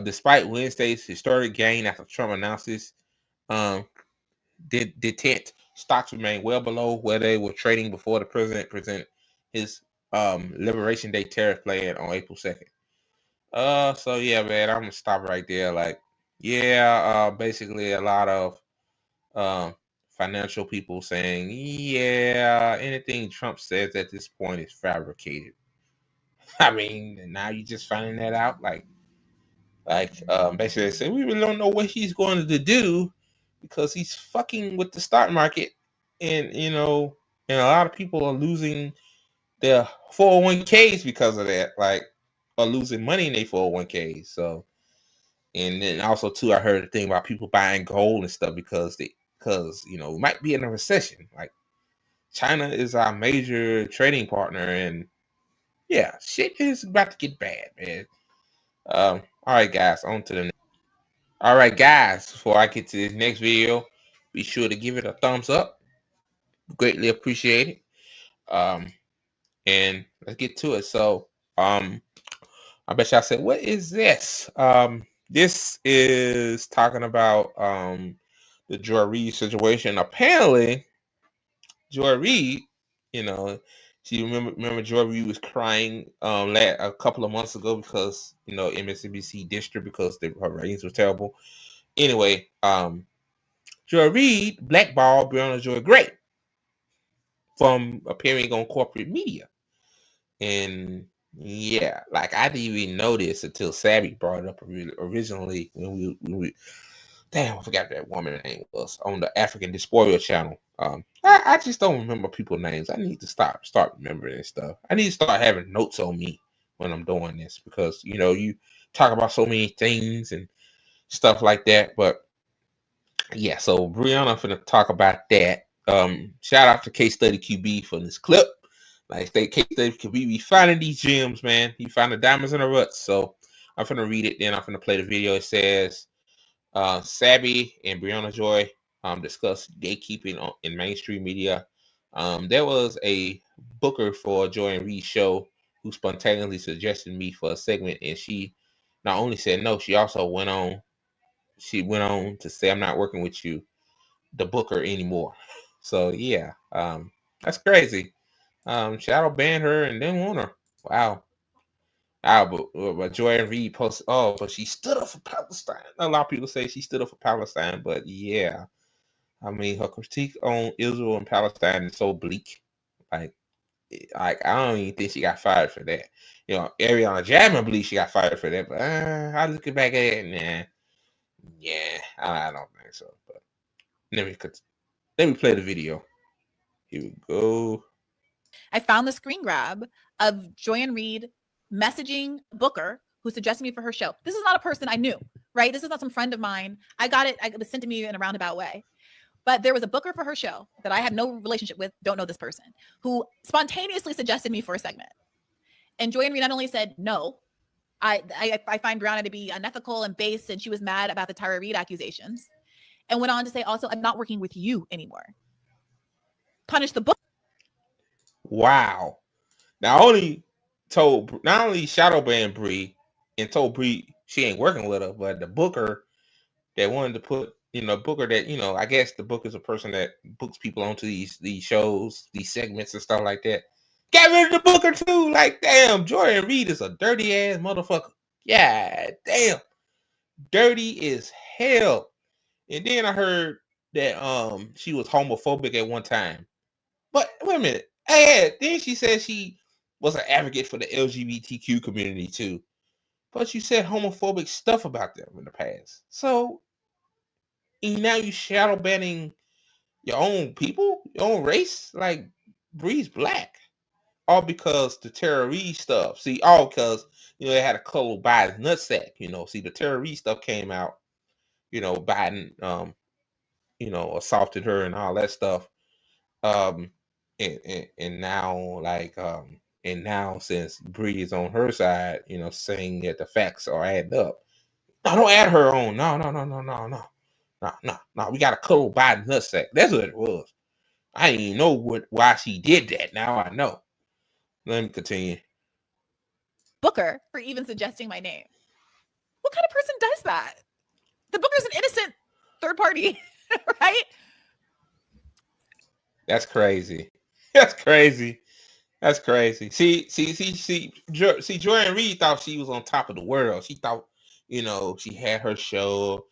despite Wednesday's historic gain after Trump announced this, detent stocks remain well below where they were trading before the president presented his Liberation Day tariff plan on April 2nd. So yeah, man, I'm gonna stop right there. Like, yeah, basically a lot of financial people saying, yeah, anything Trump says at this point is fabricated. I mean, now you just finding that out, basically they say we really don't know what he's going to do because he's fucking with the stock market, and and a lot of people are losing their 401ks because of that, are losing money in their 401ks. So, and then also too, I heard the thing about people buying gold and stuff because we might be in a recession. Like, China is our major trading partner, and yeah, shit is about to get bad, man. All right, guys, on to the next. All right, guys, before I get to this next video, be sure to give it a thumbs up. Greatly appreciate it. And let's get to it. So, I bet y'all said, what is this? This is talking about the Joy Reid situation. Apparently, Joy Reid, you know, she remember Joy Reid was crying a couple of months ago because MSNBC ditched her because her ratings were terrible. Anyway, Joy Reid blackballed Brianna Joy Gray from appearing on corporate media. And yeah, like I didn't even know this until Savvy brought it up originally when we damn, I forgot that woman's name was on the African Diaspora channel. I just don't remember people's names. I need to start remembering stuff. I need to start having notes on me when I'm doing this because you talk about so many things and stuff like that. But yeah, so Brianna finna talk about that. Shout out to Case Study QB for this clip. Like they Case Study QB be finding these gems, man. He found the diamonds in the ruts. So I'm finna read it, then I'm finna play the video. It says Sabby and Brianna Joy discuss gatekeeping in mainstream media. There was a booker for Joy and Reid show who spontaneously suggested me for a segment, and she not only said no, she also went on. She went on to say, "I'm not working with you, the booker, anymore." So yeah, that's crazy. Shadow banned her and then won her. Wow. But Joy and Reid posted, but she stood up for Palestine. A lot of people say she stood up for Palestine, but yeah, I mean, her critique on Israel and Palestine is so bleak. Like I don't even think she got fired for that. Ariana Jabman believes she got fired for that, but I look back at it, nah, yeah, I don't think so. But let me play the video. Here we go. I found the screen grab of Joy and Reid messaging Booker, who suggested me for her show. This is not a person I knew, right? This is not some friend of mine. I got it. It was sent to me in a roundabout way. But there was a booker for her show that I had no relationship with, don't know this person, who spontaneously suggested me for a segment. And Joy and Reid not only said no, I find Brianna to be unethical and base, and she was mad about the Tyra Reid accusations, and went on to say also, I'm not working with you anymore. Punish the book. Wow. Not only shadow banned Bree and told Bree she ain't working with her, but the booker that wanted to put booker that I guess the booker's a person that books people onto these shows, these segments and stuff like that. Got rid of the booker too. Like damn, Joy and Reid is a dirty ass motherfucker. Yeah, damn, dirty as hell. And then I heard that she was homophobic at one time. But wait a minute. Hey, then she said she was an advocate for the LGBTQ community too. But you said homophobic stuff about them in the past. So now you shadow banning your own people, your own race, like Bree's black. All because the Tara Reid stuff. See, all because they had a color by his nutsack. See, the Tara Reid stuff came out. Biden assaulted her and all that stuff. And now and now since Bree is on her side, saying that the facts are adding up. No, don't add her on. No. We got a color Biden nutsack. That's what it was. I didn't even know why she did that. Now I know. Let me continue. Booker for even suggesting my name. What kind of person does that? The Booker's an innocent third party, right? That's crazy. That's crazy. That's crazy. See, Joy and Reid thought she was on top of the world. She thought, she had her show,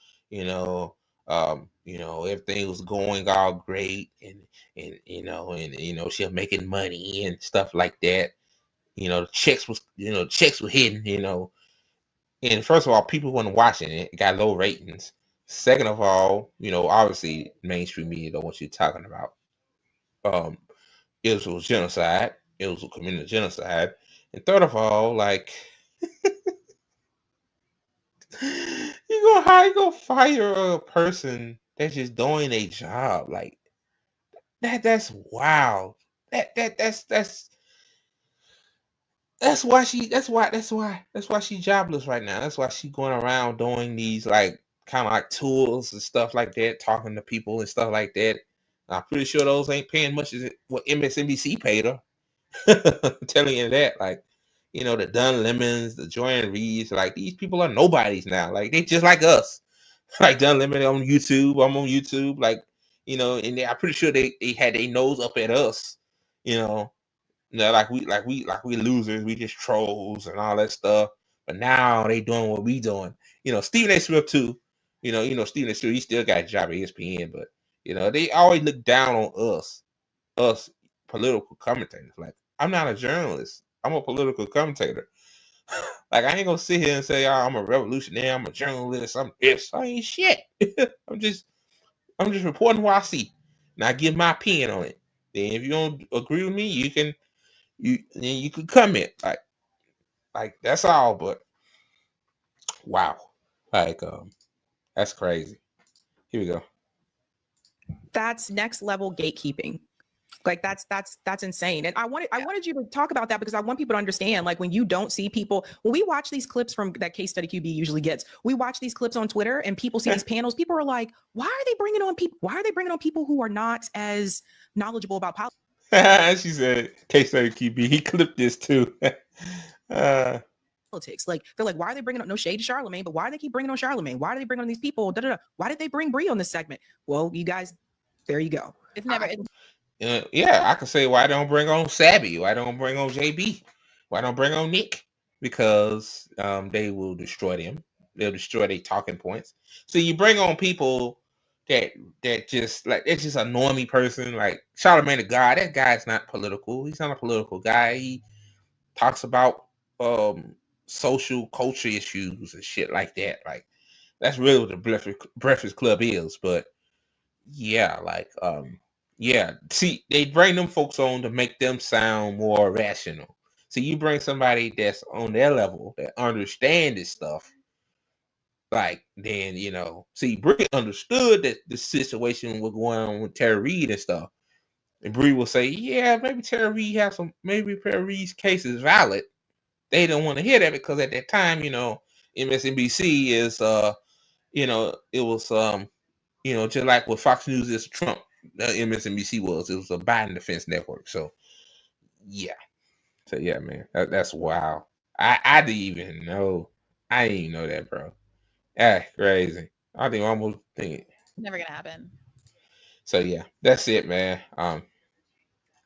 everything was going all great and she was making money and stuff like that. The checks were hidden, And first of all, people weren't watching it. It got low ratings. Second of all, obviously mainstream media don't want you talking about. Israel's genocide. Israel committed genocide. And third of all, like you gonna fire a person that's just doing a job like that's wild. That's why she's jobless right now. That's why she's going around doing these like kind of like tours and stuff like that, talking to people and stuff like that. I'm pretty sure those ain't paying much as what MSNBC paid her. I'm telling you that, like, the Dunn Lemons, the Joy and Reids, like these people are nobodies now. Like they just like us. Like Dunn Lemon on YouTube, I'm on YouTube. Like, you know, and I'm pretty sure they had their nose up at us, you know, like we losers, we just trolls and all that stuff. But now they doing what we doing. You know, Stephen A. Smith too. You know, Stephen A. Smith, he still got a job at ESPN, but you know, they always look down on us political commentators. Like, I'm not a journalist. I'm a political commentator. Like, I ain't gonna sit here and say, oh, I'm a revolutionary, I'm a journalist, I'm this. I ain't shit. I'm just reporting what I see. And I give my opinion on it. Then if you don't agree with me, you can comment. Like that's all, but wow. Like that's crazy. Here we go. That's next level gatekeeping. Like that's insane. And I wanted you to talk about that because I want people to understand, like, when you don't see people, when we watch these clips from that Case Study QB usually gets, we watch these clips on Twitter and people see these panels, people are like, why are they bringing on people who are not as knowledgeable about politics? She said Case Study QB, he clipped this too. Politics. Like, they're like, why are they bringing on, no shade to Charlemagne, but why do they keep bringing on Charlemagne? Why do they bring on these people? Why did they bring Bree on this segment? Well, you guys, there you go. It's never. Yeah, I could say, why don't bring on Sabby? Why don't bring on JB? Why don't bring on Nick? Because they will destroy them. They'll destroy their talking points. So you bring on people that just like, it's just a normie person, like Charlemagne the God. That guy's not political. He's not a political guy. He talks about social culture issues and shit like that. Like, that's really what the Breakfast Club is. But yeah, like yeah, see, they bring them folks on to make them sound more rational. So you bring somebody that's on their level that understand this stuff, like, then, you know, see, Bree understood that the situation was going on with Terry Reid and stuff. And Bree will say, yeah, maybe Terry Reid's case is valid. They don't want to hear that because at that time, you know, MSNBC is you know, it was you know, just like what Fox News is Trump, MSNBC was. It was a Biden defense network. So yeah. So yeah, man. That's wild. I didn't even know. I didn't even know that, bro. Crazy. I think almost think. Never gonna happen. So yeah, that's it, man.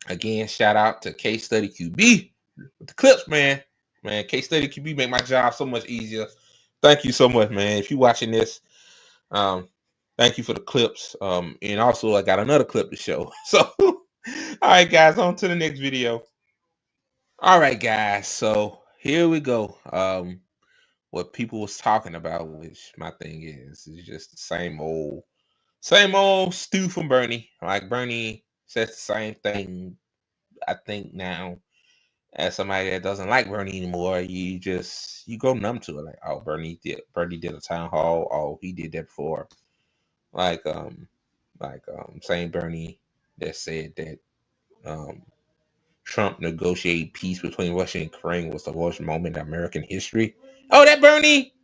Again, shout out to Case Study QB with the clips, man. Man, Case Study QB make my job so much easier. Thank you so much, man. If you're watching this, thank you for the clips. And also I got another clip to show. So all right, guys, on to the next video. All right, guys. So here we go. What people was talking about, which my thing is just the same old stew from Bernie. Like, Bernie says the same thing, I think, now. As somebody that doesn't like Bernie anymore, you go numb to it. Like, oh, Bernie did a town hall. Oh, he did that before. Like same Bernie that said that Trump negotiated peace between Russia and Ukraine was the worst moment in American history. Oh, that Bernie.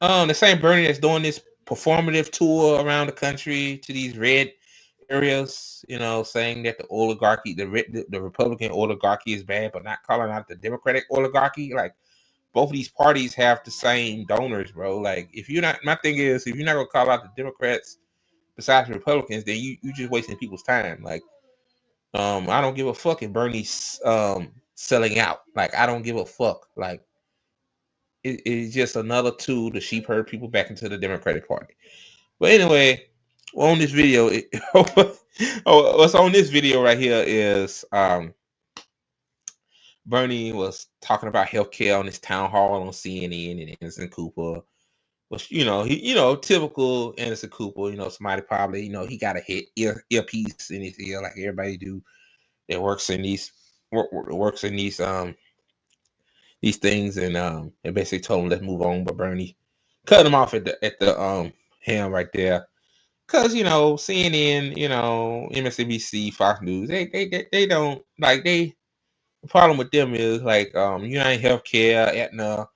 The same Bernie that's doing this performative tour around the country to these red areas, you know, saying that the oligarchy, the Republican oligarchy is bad, but not calling out the Democratic oligarchy. Like, both of these parties have the same donors, bro. Like, if you're not, my thing is, if you're not gonna call out the Democrats besides the Republicans, then you just wasting people's time. Like, I don't give a fuck if Bernie's selling out. Like, I don't give a fuck. Like, it's just another tool to sheep herd people back into the Democratic Party. But anyway, on this video, what's on this video right here is Bernie was talking about healthcare on his town hall on CNN, and Anderson Cooper was, typical Anderson Cooper, somebody probably, he got a earpiece in his ear like everybody do that works in these these things, and basically told him let's move on. But Bernie cut him off at the ham right there. Cause CNN, MSNBC, Fox News, they don't like the problem with them is like United Healthcare, Aetna,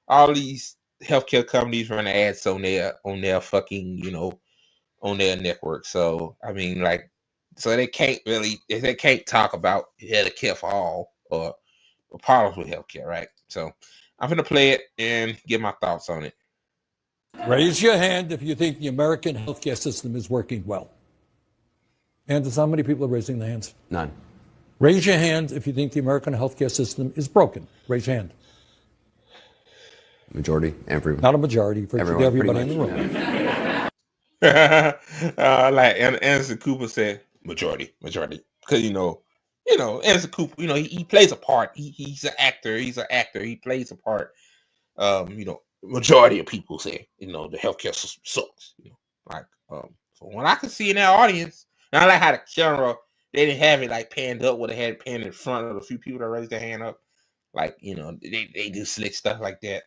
all these healthcare companies run ads on their fucking on their network. So I mean, like, so they can't talk about healthcare for all or problems with healthcare, right? So I'm gonna play it and give my thoughts on it. Raise your hand if you think the American healthcare system is working well. Anders, how many people are raising their hands? None. Raise your hand if you think the American healthcare system is broken. Raise your hand. Majority, everyone. Not a majority, virtually everybody in the room. Yeah. Like Anderson Cooper said, majority, because Anderson Cooper, he plays a part. He's an actor. He plays a part. Majority of people say, the healthcare system sucks. From what I can see in that audience, and I like how the camera, they didn't have it like panned up where they had it panned in front of the few people that raised their hand up. Like, they do slick stuff like that.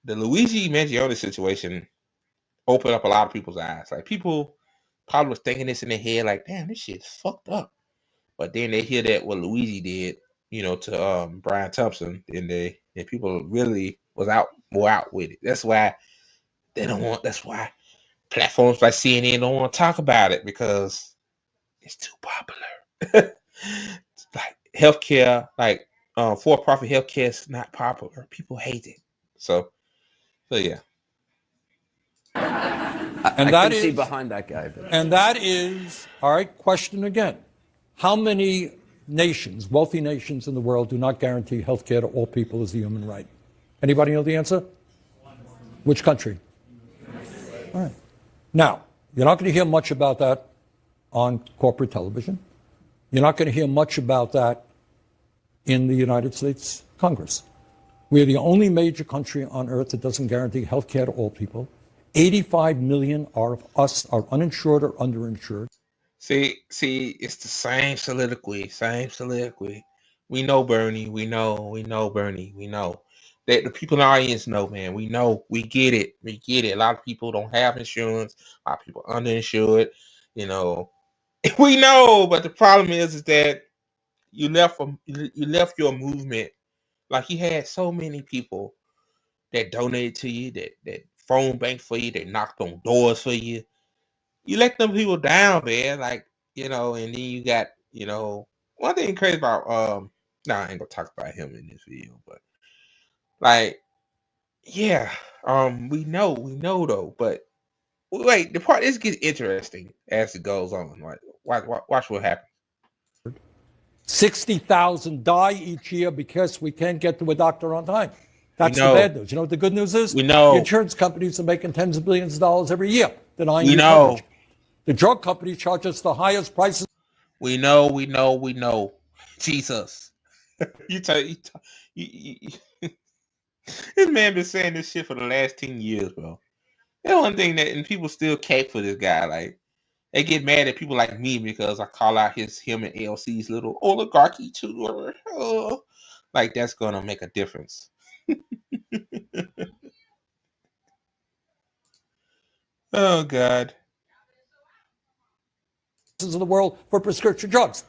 The Luigi Mangione situation opened up a lot of people's eyes. Like, people probably was thinking this in their head, like, damn, this shit's fucked up. But then they hear that what Luigi did, to Brian Thompson, and people really was more out with it. That's why that's why platforms like CNN don't want to talk about it, because it's too popular. Like healthcare, like for-profit healthcare is not popular. People hate it. So yeah. And I can see behind that guy. But... And that is, all right, question again. How many nations, wealthy nations in the world, do not guarantee health care to all people as a human right? Anybody know the answer? Which country? All right. Now, you're not going to hear much about that on corporate television. You're not going to hear much about that in the United States Congress. We're the only major country on earth that doesn't guarantee health care to all people. 85 million of us are uninsured or underinsured. See, it's the same soliloquy. We know Bernie. We know Bernie. We know that the people in the audience know, man. We know. We get it. A lot of people don't have insurance. A lot of people are underinsured. We know. But the problem is that you left your movement. Like, you had so many people that donated to you, that phone bank for you, that knocked on doors for you. You let them people down, man. Like, and then you got, one thing crazy about I ain't gonna talk about him in this video, but like, yeah, we know though, but wait, the part this gets interesting as it goes on. Like, watch what happens. 60,000 die each year because we can't get to a doctor on time. That's the bad news. You know what the good news is? We know. The insurance companies are making tens of billions of dollars every year denying we you know. coverage. The drug companies charge us the highest prices. We know. Jesus. This man been saying this shit for the last 10 years, bro. That's one thing and people still cape for this guy. Like, they get mad at people like me because I call out him and ALC's little oligarchy too. Like, that's gonna make a difference. Oh God. In the world for prescription drugs.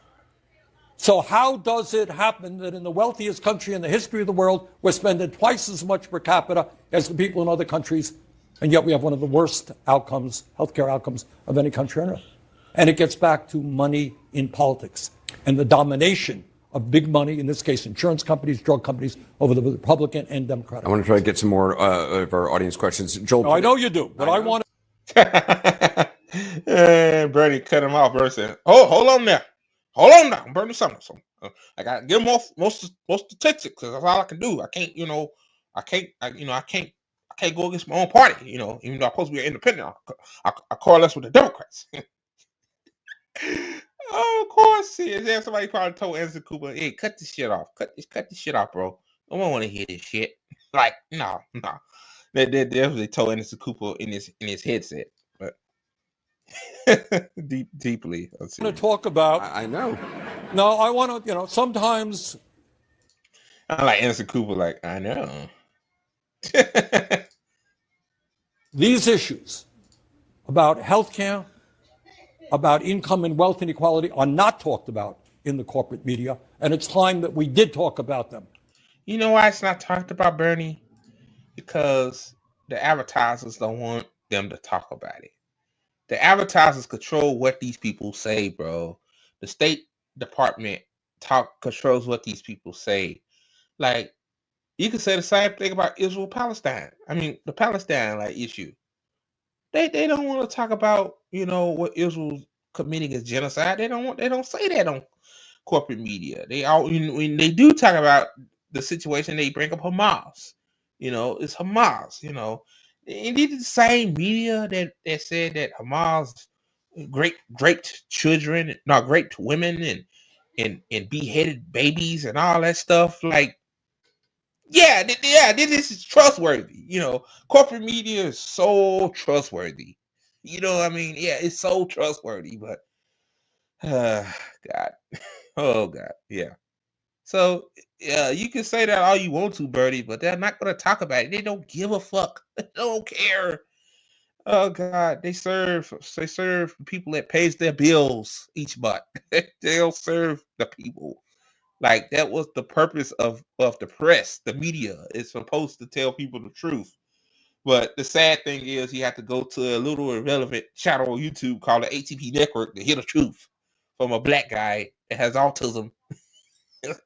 So how does it happen that in the wealthiest country in the history of the world, we're spending twice as much per capita as the people in other countries, and yet we have one of the worst outcomes, healthcare outcomes, of any country on earth? And it gets back to money in politics and the domination of big money, in this case insurance companies, drug companies, over the Republican and Democratic. I want to try to get some more of our audience questions. Joel, no, I know you do, but I want to... And Bernie cut him off. Bernie said, "Oh, hold on now, I'm Bernie Sanders. I got to give him most statistics because that's all I can do. I can't, I can't go against my own party. Even though I'm supposed to be an independent, I coalesce with the Democrats." Oh, of course, yeah. Somebody probably told Anderson Cooper, "Hey, cut this shit off. Cut this shit off, bro. I don't want to hear this shit." Like, no. They definitely told Anderson Cooper in his headset, but deeply. I want to talk about. I know. No, I want to. Sometimes. I like Anderson Cooper. Like, I know. These issues about healthcare, about income and wealth inequality are not talked about in the corporate media, and it's time that we did talk about them. You know why it's not talked about, Bernie? Because the advertisers don't want them to talk about it. The advertisers control what these people say, bro. The State Department controls what these people say. Like, you could say the same thing about Israel-Palestine. I mean, the Palestine issue. They don't want to talk about, what Israel's committing is genocide. They don't say that on corporate media. They all when they do talk about the situation, they bring up Hamas. It's Hamas. And these are the same media that said that Hamas raped children, not raped women, and beheaded babies and all that stuff. Like, yeah, this is trustworthy. Corporate media is so trustworthy. What I mean? Yeah, it's so trustworthy, but God, oh God, yeah. So yeah, you can say that all you want to, Birdie, but they're not going to talk about it. They don't give a fuck. They don't care. Oh God, they serve people that pays their bills each month. They don't serve the people. Like, that was the purpose of the press, the media. It's supposed to tell people the truth. But the sad thing is, you have to go to a little irrelevant channel on YouTube called the ATP Network to hear the truth from a black guy that has autism.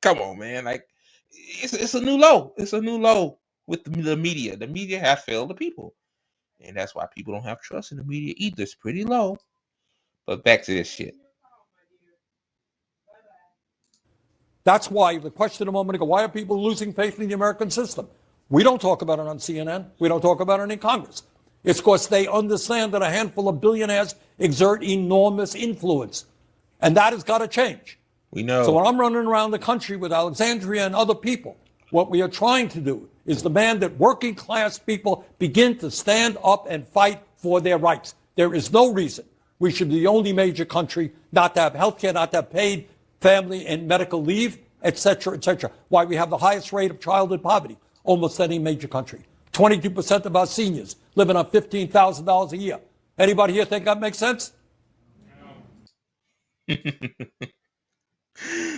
Come on, man. Like, it's a new low. It's a new low with the media. The media has failed the people. And that's why people don't have trust in the media either. It's pretty low. But back to this shit. That's why the question a moment ago, why are people losing faith in the American system? We don't talk about it on CNN. We don't talk about it in Congress. It's because they understand that a handful of billionaires exert enormous influence. And that has got to change. We know. So when I'm running around the country with Alexandria and other people, what we are trying to do is demand that working class people begin to stand up and fight for their rights. There is no reason we should be the only major country not to have health care, not to have paid family and medical leave, et cetera, why we have the highest rate of childhood poverty, almost any major country. 22% of our seniors living on $15,000 a year. Anybody here think that makes sense?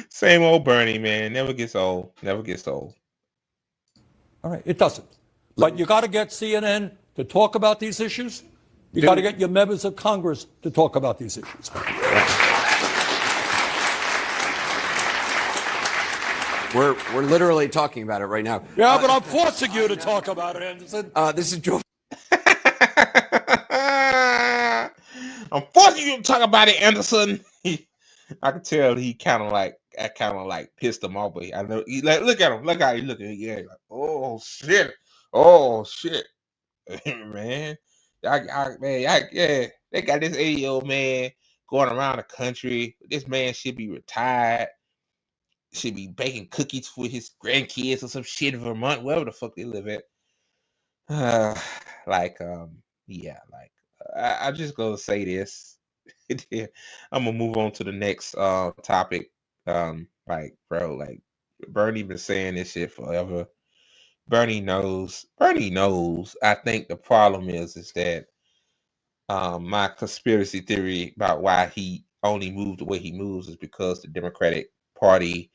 Same old Bernie, man. Never gets old. Never gets old. All right, it doesn't. But you got to get CNN to talk about these issues. You got to get your members of Congress to talk about these issues. We're literally talking about it right now. Yeah, but I'm forcing you to talk about it, Anderson. This is Joe. I'm forcing you to talk about it, Anderson. I can tell he kind of like pissed him off, but I know he like look at him, look how he looking. Yeah, like, oh shit, man. Yeah, they got this 80-year-old man going around the country. This man should be retired. Should be baking cookies for his grandkids or some shit in Vermont, wherever the fuck they live at. Yeah, like I'm just gonna say this. I'm gonna move on to the next topic. Like Bernie been saying this shit forever. Bernie knows. I think the problem is that my conspiracy theory about why he only moved the way he moves is because the Democratic Party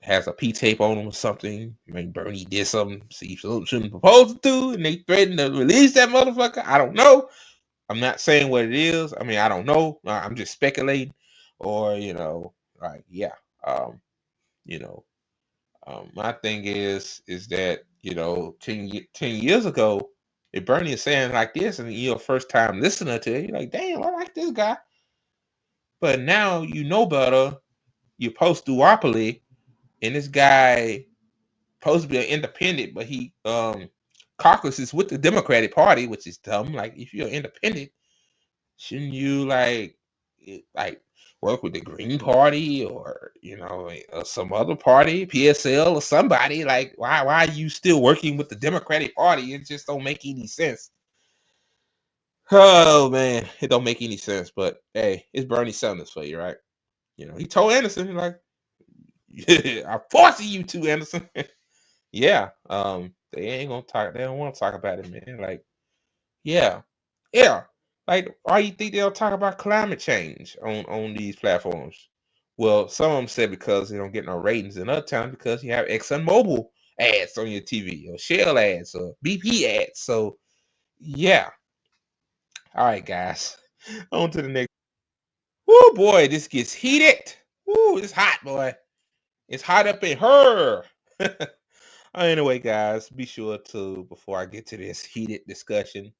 has a P tape on him or something. I mean, Bernie did something he shouldn't propose to do, and they threatened to release that motherfucker. I don't know. I'm not saying what it is. I mean, I don't know. I'm just speculating, or yeah. Um, my thing is that 10 years ago, if Bernie is saying like this, and you're a first time listener to it, you're like, damn, I like this guy. But now you know better. You're post duopoly, and this guy supposed to be an independent, but he caucuses with the Democratic Party, which is dumb. Like, if you're independent, shouldn't you like work with the Green Party or some other party, PSL or somebody? Like, why are you still working with the Democratic Party? It just don't make any sense. Oh man, it don't make any sense. But hey, it's Bernie Sanders for you, right? He told Anderson, like, yeah, I'm forcing you to, Anderson. Yeah, they ain't gonna talk. They don't want to talk about it, man. Like, yeah. Like, why you think they'll talk about climate change on these platforms? Well, some of them said because they don't get no ratings, and other times because you have ExxonMobil ads on your TV, or Shell ads, or BP ads. So, yeah. All right, guys. On to the next. Woo, boy, this gets heated. Woo, it's hot, boy. It's hot up in her. Anyway, guys, be sure to, before I get to this heated discussion,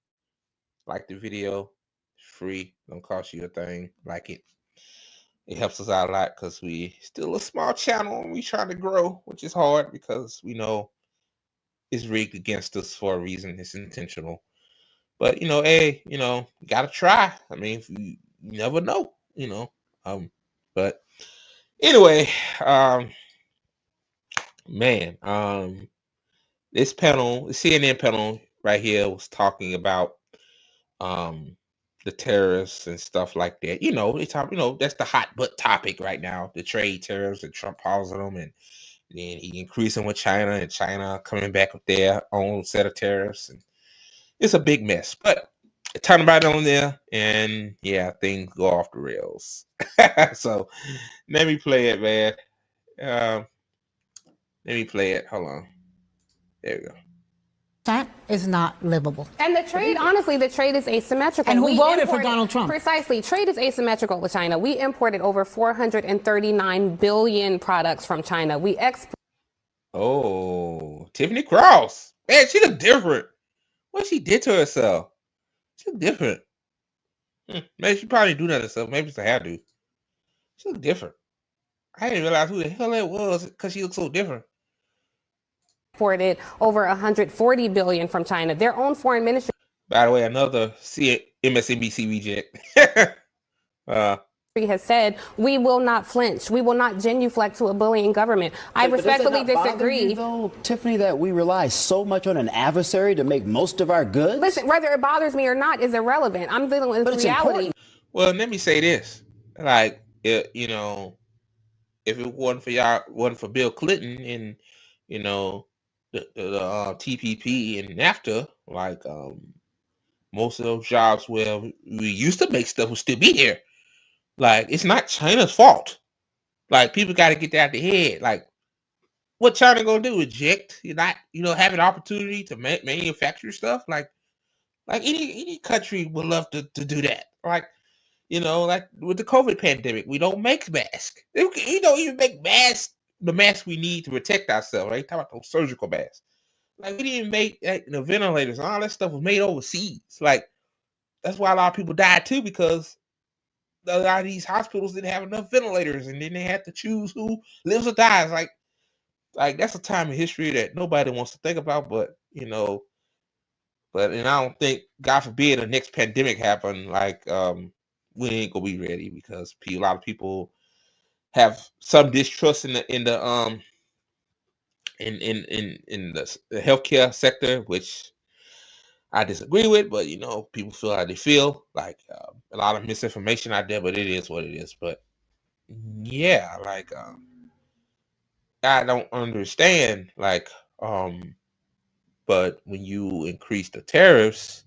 like the video. It's free. Don't cost you a thing. Like it. It helps us out a lot because we still a small channel and we trying to grow, which is hard because we know it's rigged against us for a reason. It's intentional. But hey, gotta try. I mean, you never know, But anyway, man, this panel, the CNN panel right here was talking about the terrorists and stuff like that. They talk, that's the hot butt topic right now, the trade tariffs and Trump pausing them and then he increasing with China and China coming back with their own set of tariffs. And it's a big mess. But turn about on there and yeah, things go off the rails. So let me play it, man. Let me play it. Hold on. There we go. That is not livable. And the trade, honestly, the trade is asymmetrical. And who voted for Donald Trump? Precisely. Trade is asymmetrical with China. We imported over 439 billion products from China. We export. Oh, Tiffany Cross. Man, she look different. What she did to herself? She look different. Maybe she probably do that herself. Maybe it's a hairdo. She look different. I didn't realize who the hell that was because she looks so different. Exported over 140 billion from China. Their own foreign ministry. By the way, another MSNBC reject. Has said we will not flinch. We will not genuflect to a bullying government. I respectfully disagree. Though, Tiffany, that we rely so much on an adversary to make most of our goods. Listen, whether it bothers me or not is irrelevant. I'm dealing with reality. Important. Well, let me say this: like, if it wasn't for Bill Clinton and the TPP and NAFTA, like most of those jobs where we used to make stuff would still be here. Like, it's not China's fault. Like, people got to get that out of their head. Like, what China gonna do? Eject? You're not, have an opportunity to manufacture stuff. Like any country would love to do that. Like, like with the COVID pandemic, we don't make masks. We don't even make masks. The masks we need to protect ourselves. Right? Talk about those surgical masks. Like, we didn't make ventilators. All that stuff was made overseas. Like, that's why a lot of people died too, because a lot of these hospitals didn't have enough ventilators, and then they had to choose who lives or dies. Like that's a time in history that nobody wants to think about, but and I don't think, God forbid, the next pandemic happen. Like, we ain't gonna be ready because a lot of people have some distrust in the healthcare sector, which I disagree with, but people feel how they feel. Like, a lot of misinformation out there, but it is what it is. But yeah, like, I don't understand. Like, but when you increase the tariffs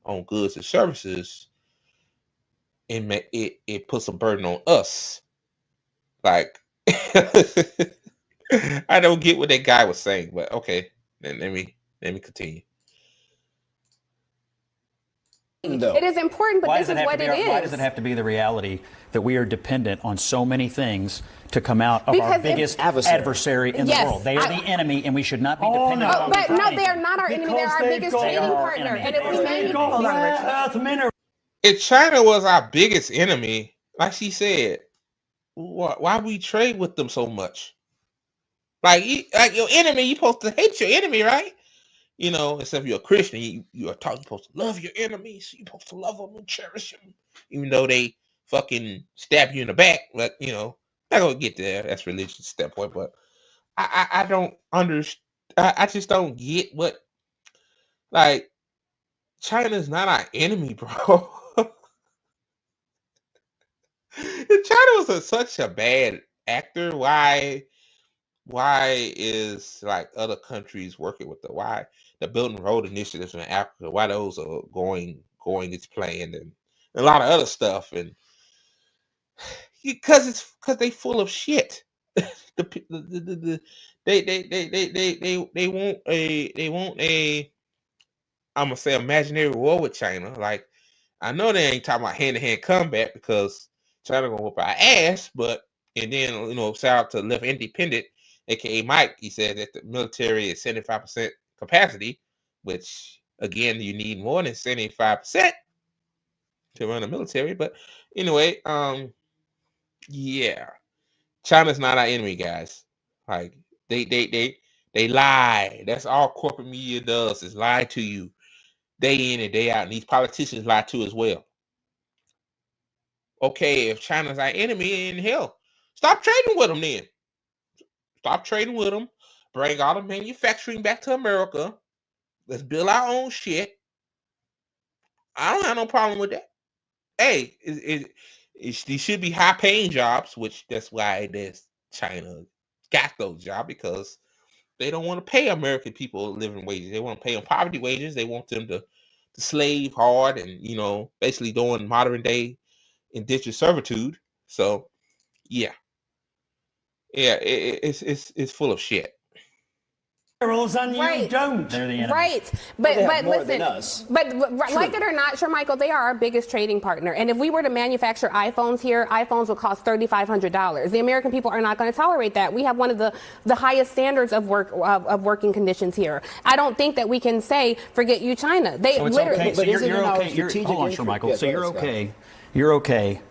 on goods and services, it puts a burden on us. Like, I don't get what that guy was saying, but okay, then let me continue. It is important, but this is what it is. Why does it have to be the reality that we are dependent on so many things to come out of our biggest adversary in the world? They are the enemy, and we should not be dependent on them. But no, they are not our enemy. They're our biggest trading partner. And if we if China was our biggest enemy, like she said, why we trade with them so much? Like your enemy, you're supposed to hate your enemy, right? Except if you're a Christian, you're supposed to love your enemies. You're supposed to love them and cherish them, even though they fucking stab you in the back. But not gonna get there. That's religious standpoint. But I don't understand. I just don't get what. Like, China's not our enemy, bro. If China was such a bad actor, why is like other countries working with why the Belt and Road initiatives in Africa, why those are going as planned, and a lot of other stuff, and because they full of shit. They want a I'm gonna say imaginary war with China. Like, I know they ain't talking about hand-to-hand combat because China gonna whoop our ass, and then shout out to Left Independent, aka Mike. He said that the military is 75% capacity, which Again, you need more than 75% to run a military. But anyway, yeah, China's not our enemy, guys. Like they lie. That's all corporate media does, is lie to you day in and day out. And these politicians lie too as well. Okay, if China's our enemy, in hell, stop trading with them then. Stop trading with them. Bring all the manufacturing back to America. Let's build our own shit. I don't have no problem with that. Hey, these should be high paying jobs, which that's why China got those jobs, because they don't want to pay American people living wages. They want to pay them poverty wages. They want them to slave hard and, basically doing modern day indentured servitude. So yeah, it's full of shit. And you don't. They're the enemy. Right, but listen, but like it or not, sure, Michael, they are our biggest trading partner. And if we were to manufacture iPhones here, iPhones would cost $3,500. The American people are not going to tolerate that. We have one of the highest standards of working conditions here. I don't think that we can say forget you, China. They so it's literally. okay. So you're okay. Hold on, sure, Michael. So you're okay. You're okay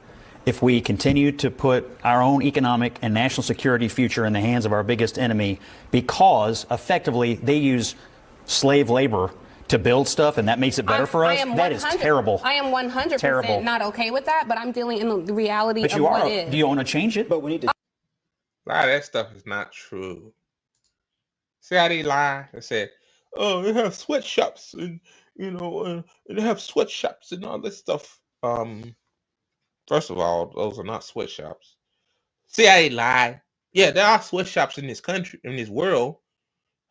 if we continue to put our own economic and national security future in the hands of our biggest enemy, because effectively they use slave labor to build stuff, and that makes it better for us. That is terrible. I am 100% not okay with that, but I'm dealing in the reality but of you what are. is. Do you want to change it? But we need to. A lot of that stuff is not true. See how they lie? They said, "Oh, they have sweatshops, and and they have sweatshops and all this stuff." First of all, those are not sweatshops. See how they lie? Yeah, there are sweatshops in this country, in this world.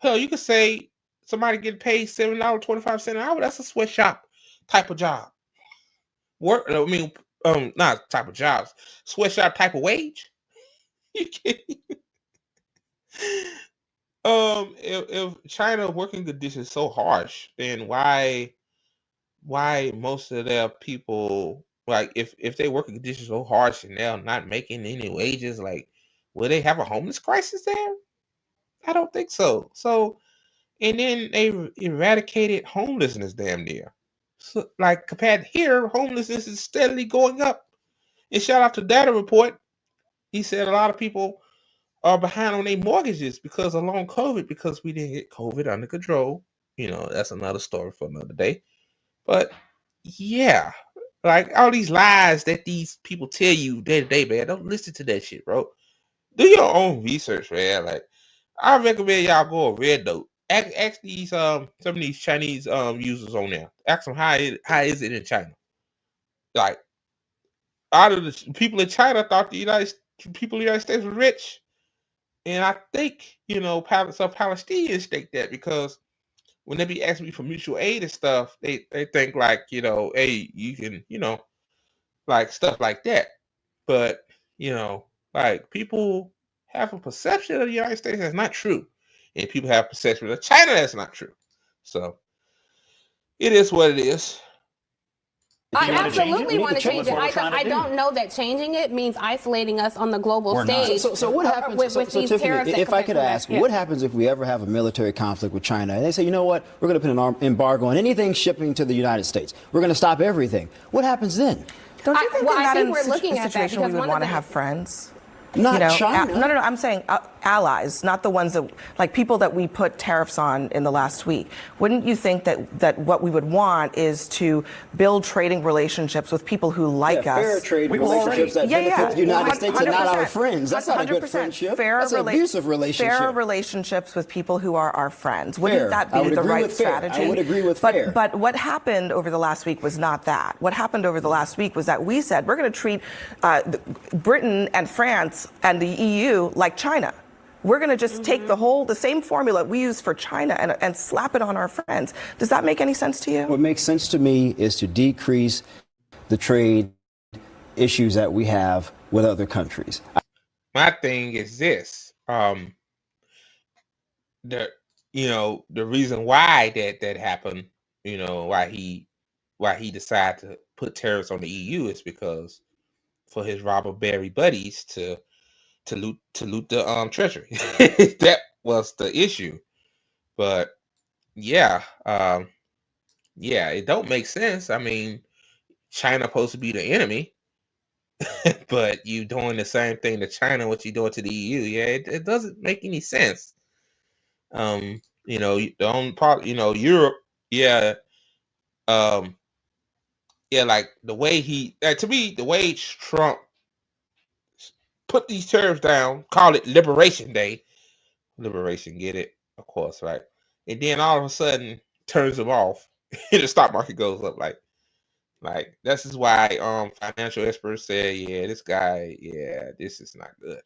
Hell, you could say somebody getting paid $7.25 an hour. That's a sweatshop type of job. Not type of jobs. Sweatshop type of wage. You kidding? If China working conditions so harsh, then why most of their people, like, if they working conditions so harsh and they're not making any wages, like, will they have a homeless crisis there? I don't think so. So, and then they eradicated homelessness damn near. So, like, compared here, homelessness is steadily going up. And shout out to Data Report. He said a lot of people are behind on their mortgages because of long COVID, because we didn't get COVID under control. That's another story for another day. But yeah, like, all these lies that these people tell you day to day, man, don't listen to that shit, bro. Do your own research, man. Like, I recommend y'all go on Red Note. Ask these some of these Chinese users on there. Ask them how is it in China. Like, out of the people in China thought people in the United States were rich. And I think, some Palestinians think that, because when they be asking me for mutual aid and stuff, they think like, hey, you can, like stuff like that. But, like, people have a perception of the United States that's not true. And people have a perception of China that's not true. So it is what it is. I absolutely want to change it. I don't know that changing it means isolating us on the global stage. So what happens? With these Tiffany, if I could ask, what happens if we ever have a military conflict with China and they say, you know what, we're going to put an embargo on anything shipping to the United States. We're going to stop everything. What happens then? Don't you think I think we're looking at that situation because we would want to have friends? Not China. No. I'm saying allies, not the ones that, like, people that we put tariffs on in the last week. Wouldn't you think that what we would want is to build trading relationships with people who like us? Fair trade relationships that benefit the United States and not our friends. That's not a good friendship. That's an abusive relationship. Fair relationships with people who are our friends. Wouldn't that be the right strategy? I would agree with fair. But what happened over the last week was not that. What happened over the last week was that we said we're going to treat Britain and France and the EU like China. We're going to just take the same formula we use for China and slap it on our friends. Does that make any sense to you? What makes sense to me is to decrease the trade issues that we have with other countries. My thing is this: the reason why that happened, why he decided to put tariffs on the EU is because for his robber Barry buddies to loot the treasury. That was the issue. But yeah, yeah, it don't make sense. I mean, China supposed to be the enemy, but you doing the same thing to China, what you doing to the EU. Yeah, it doesn't make any sense. You know, the only part, you know, Europe, yeah, yeah, like the way to me, the way Trump put these tariffs down, call it Liberation Day. Liberation, get it? Of course, right? And then all of a sudden turns them off and the stock market goes up. Like this is why financial experts say, yeah, this guy, yeah, this is not good.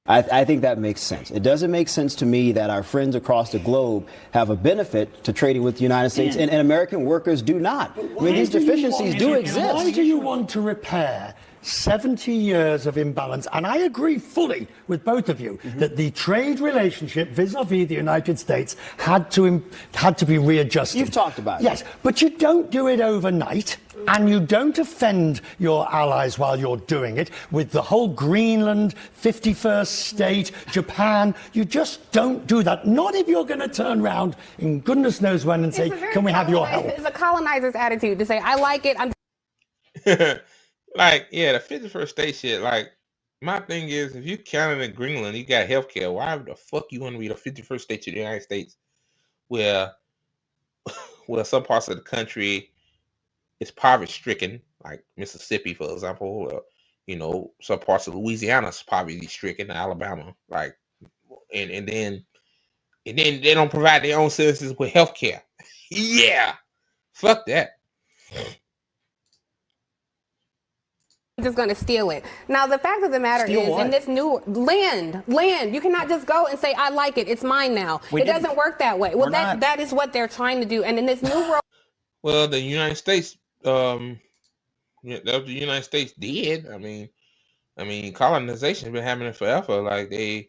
I think that makes sense. It doesn't make sense to me that our friends across the globe have a benefit to trading with the United States and American workers do not. I mean, these deficiencies do exist. Why do you want to repair 70 years of imbalance? And I agree fully with both of you that the trade relationship vis-a-vis the United States had to be readjusted. You've talked about it. Yes, but you don't do it overnight. And you don't offend your allies while you're doing it with the whole Greenland, 51st state, Japan. You just don't do that. Not if you're going to turn around in goodness knows when and say, can we have your help? It's a colonizer's attitude to say, I like it. Like, yeah, the 51st state shit. Like, my thing is, if you Canada and Greenland, you got healthcare. Why the fuck you want to be the 51st state of the United States where some parts of the country is poverty-stricken, like Mississippi, for example, or, you know, some parts of Louisiana is poverty-stricken, Alabama, like, and then they don't provide their own citizens with health care. Yeah, fuck that. Just going to steal it. Now, the fact of the matter is, in this new land, you cannot just go and say, I like it, it's mine now. It doesn't work that way. Well, that is what they're trying to do. And in this new world... Well, the United States, the United States did. I mean, colonization has been happening forever. Like the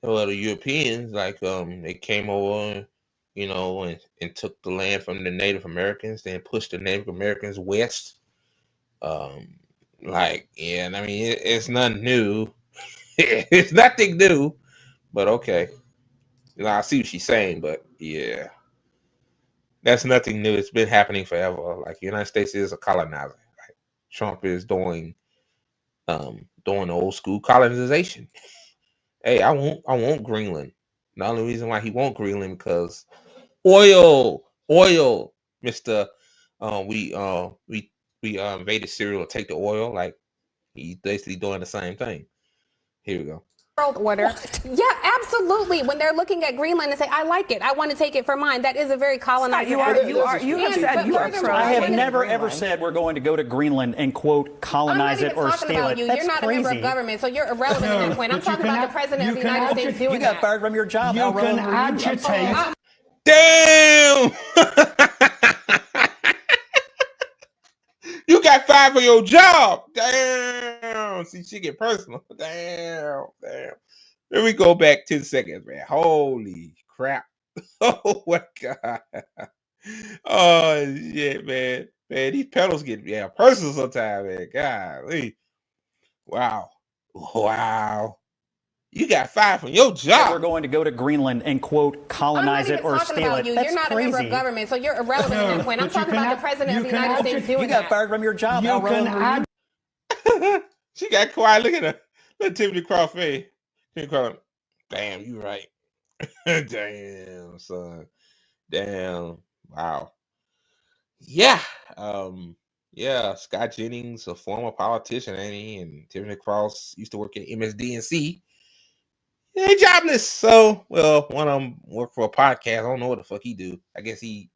Europeans, like they came over, you know, and took the land from the Native Americans, then pushed the Native Americans west. Like, yeah, and I mean, it's nothing new. It's nothing new, but okay. You know, I see what she's saying, but yeah. That's nothing new. It's been happening forever. Like, the United States is a colonizer. Like, Trump is doing the old school colonization. Hey, I want Greenland. The only reason why he won't Greenland because oil, Mr. We invaded Syria to take the oil. Like, he's basically doing the same thing. Here we go. World order. Yeah, absolutely. When they're looking at Greenland and say, I like it, I want to take it for mine. That is a very colonizing. You have said you are. I have never ever said we're going to go to Greenland and quote colonize it or steal it. You're not a member of government, so you're irrelevant at that point. I'm talking about the president of the United States doing that. You got fired from your job. You can agitate. Damn! You got fired for your job. Damn. See, she get personal. Damn. Let me go back 10 seconds, man. Holy crap. Oh my God. Oh shit, man. Man, these pedals get personal sometimes, man. Golly. Wow. You got fired from your job. We're going to go to Greenland and quote colonize it or steal it. You're not a member of government, so you're irrelevant at that point. I'm talking about the president of the United States doing that. You got fired from your job. She got quiet. Look at her. Let Tiffany Crawford. Damn, you right. Damn, son. Damn. Wow. Yeah. Scott Jennings, a former politician, ain't he? And Tiffany Cross used to work at MSDNC. Yeah, jobless. So, well, one of them work for a podcast. I don't know what the fuck he do. I guess he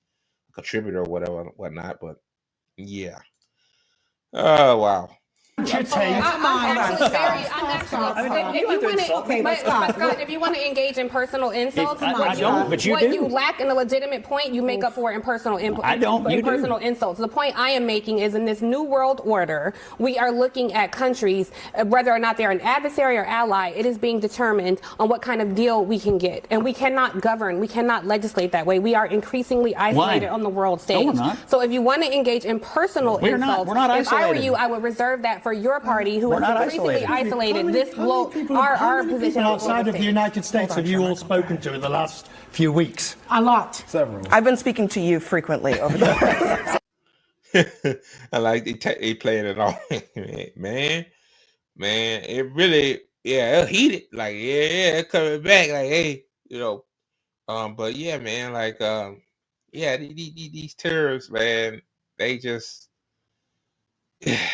a contributor or whatnot. But yeah. Oh wow. If you want to engage in personal insults, but you what you lack in a legitimate point, you make up for it in personal insults. The point I am making is in this new world order, we are looking at countries, whether or not they're an adversary or ally, it is being determined on what kind of deal we can get. And we cannot govern, we cannot legislate that way. We are increasingly isolated on the world stage. No, we're not. So if you want to engage in personal insults, we're not if I were isolated. you, I would reserve that for your party, who We're has not increasingly isolated this our position outside of the United States have you all spoken to in the last few weeks? A lot. Several. I've been speaking to you frequently over the I like they playing it all, man. It really, yeah, it heated. Like, yeah, it coming back. Like, hey, but yeah, man, like, yeah, these terrorists, man, they just, it's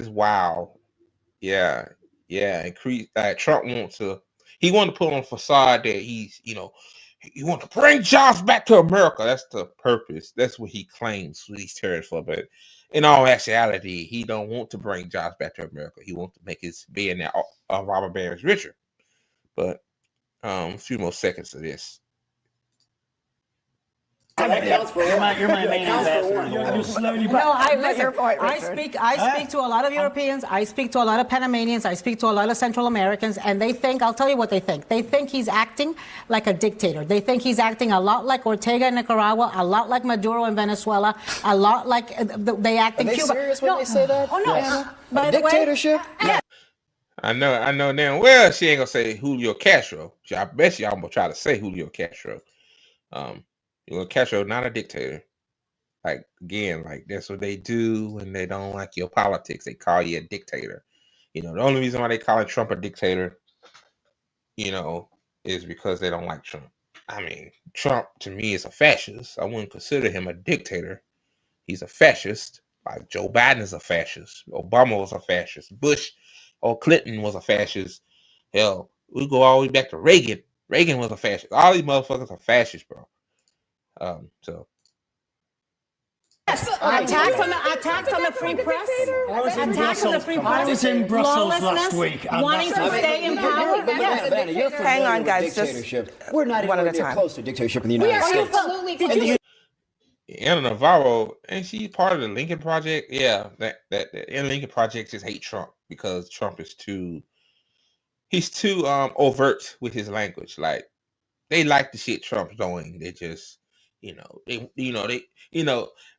wild. Yeah, increase. Trump he wanted to put on a facade that he want to bring jobs back to America. That's the purpose. That's what he claims these terrorists for. But in all actuality, he don't want to bring jobs back to America. He wants to make his billionaire robber barons richer. But a few more seconds of this. You're my main ambassador. No, I speak to a lot of Europeans. I speak to a lot of Panamanians. I speak to a lot of Central Americans, and they think, I'll tell you what they think. They think he's acting like a dictator. They think he's acting a lot like Ortega in Nicaragua, a lot like Maduro in Venezuela, a lot like they act in Cuba. Are they serious when they say that? Oh, no. Yes. By the way, Dictatorship? I know now. Well, she ain't gonna say Julio Castro. I bet y'all gonna try to say Julio Castro. Julio Castro, not a dictator. Like, again, like, that's what they do when they don't like your politics. They call you a dictator. The only reason why they call Trump a dictator, is because they don't like Trump. I mean, Trump to me is a fascist. I wouldn't consider him a dictator. He's a fascist. Like Joe Biden is a fascist. Obama was a fascist. Bush or Clinton was a fascist. Hell, we go all the way back to Reagan. Reagan was a fascist. All these motherfuckers are fascists, bro. So. Attacks on the free press. I was in Brussels last week. Wanting to stay in power. Hang on, guys. We're not one at a even time. close to dictatorship in the United States. Absolutely. Anna Navarro, and she's part of the Lincoln Project. Yeah, that and Lincoln Project just hate Trump because Trump is he's too overt with his language. Like, they like the shit Trump's doing. They just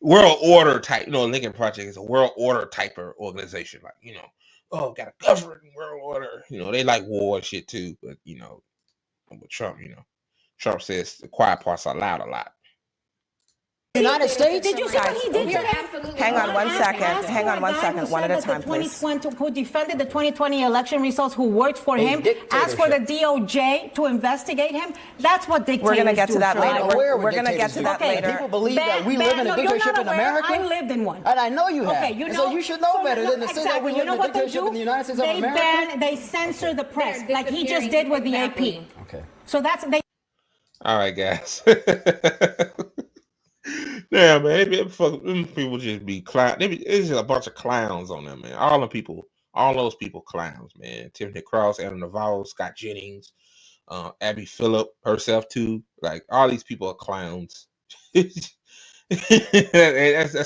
world order type. Lincoln Project is a world order type of organization. Like, got a governing world order. They like war and shit too. But with Trump, Trump says the quiet parts are loud a lot. United States. Did you see what he did today? Hang on one second. One at a time, please. Who defended the 2020 election results, who worked for him, asked for the DOJ to investigate him. That's what dictators do. We're going to get to that later. We're going to get to that later. People believe that we live in a dictatorship in America. I lived in one. And I know you have. Okay, so you should know better than to say that we live in a dictatorship in the United States of America. They censor the press, like he just did with the AP. Okay. So that's All right, guys. Yeah, man, them people just be clown. There's just a bunch of clowns on them, man. All those people clowns, man. Tiffany Cross, Anna Navarro, Scott Jennings, Abby Phillip herself too. Like, all these people are clowns. That's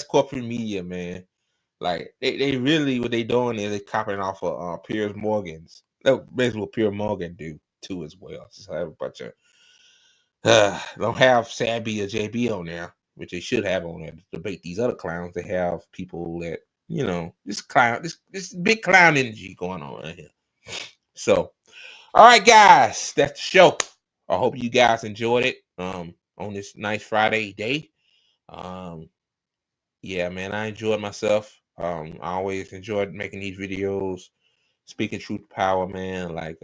corporate media, man. Like, they really, what they doing is they copying off of Piers Morgan's. That's basically what Piers Morgan do too as well. Just have a bunch of don't have Sabby or JB on there, which they should have on there to debate these other clowns. They have people that, this big clown energy going on right here. So, all right, guys, that's the show. I hope you guys enjoyed it on this nice Friday day. Yeah, man, I enjoyed myself. I always enjoyed making these videos, speaking truth to power, man. Like,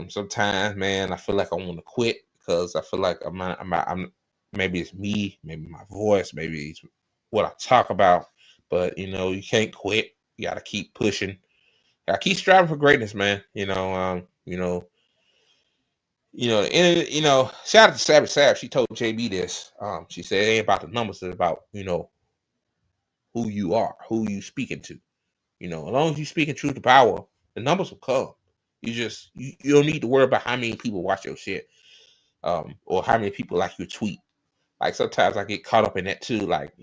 sometimes, man, I feel like I want to quit because I feel like I'm maybe it's me, maybe my voice, maybe it's what I talk about, but you can't quit. You gotta keep pushing. Gotta keep striving for greatness, man. Shout out to Savage Sav. She told JB this. She said it ain't about the numbers, it's about who you are, who you speaking to. As long as you speaking truth to power, the numbers will come. You don't need to worry about how many people watch your shit, or how many people like your tweet. Like, sometimes I get caught up in that too. Like,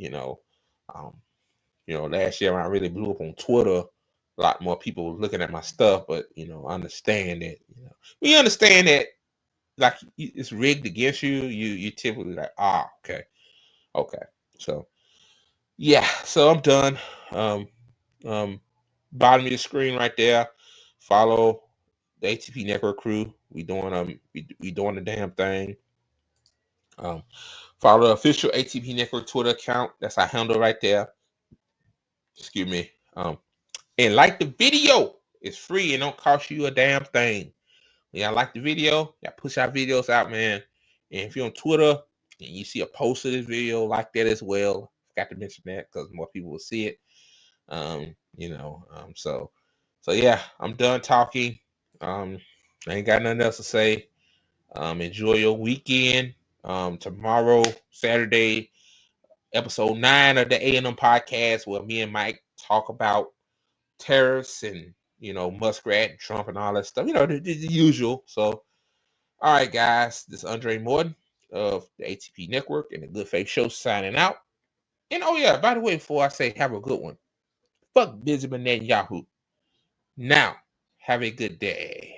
last year when I really blew up on Twitter, a lot more people looking at my stuff. But I understand that. We understand that, like, it's rigged against you. You typically like, okay. So Yeah, so I'm done. Bottom of the screen right there. Follow the ATP Network crew. We doing we doing the damn thing. Follow the official ATP Network Twitter account. That's our handle right there. Excuse me. And like the video. It's free and don't cost you a damn thing. When y'all like the video, y'all push our videos out, man. And if you're on Twitter and you see a post of this video, like that as well. Forgot to mention that because more people will see it. So yeah, I'm done talking. I ain't got nothing else to say. Enjoy your weekend. Tomorrow, Saturday, episode 9 of the A&M podcast, where me and Mike talk about tariffs and Muskrat and Trump and all that stuff. The usual. So, all right, guys, this is Andre Morton of the ATP Network and the Good Faith Show signing out. And oh yeah, by the way, before I say have a good one, fuck Benjamin Netanyahu. Now, have a good day.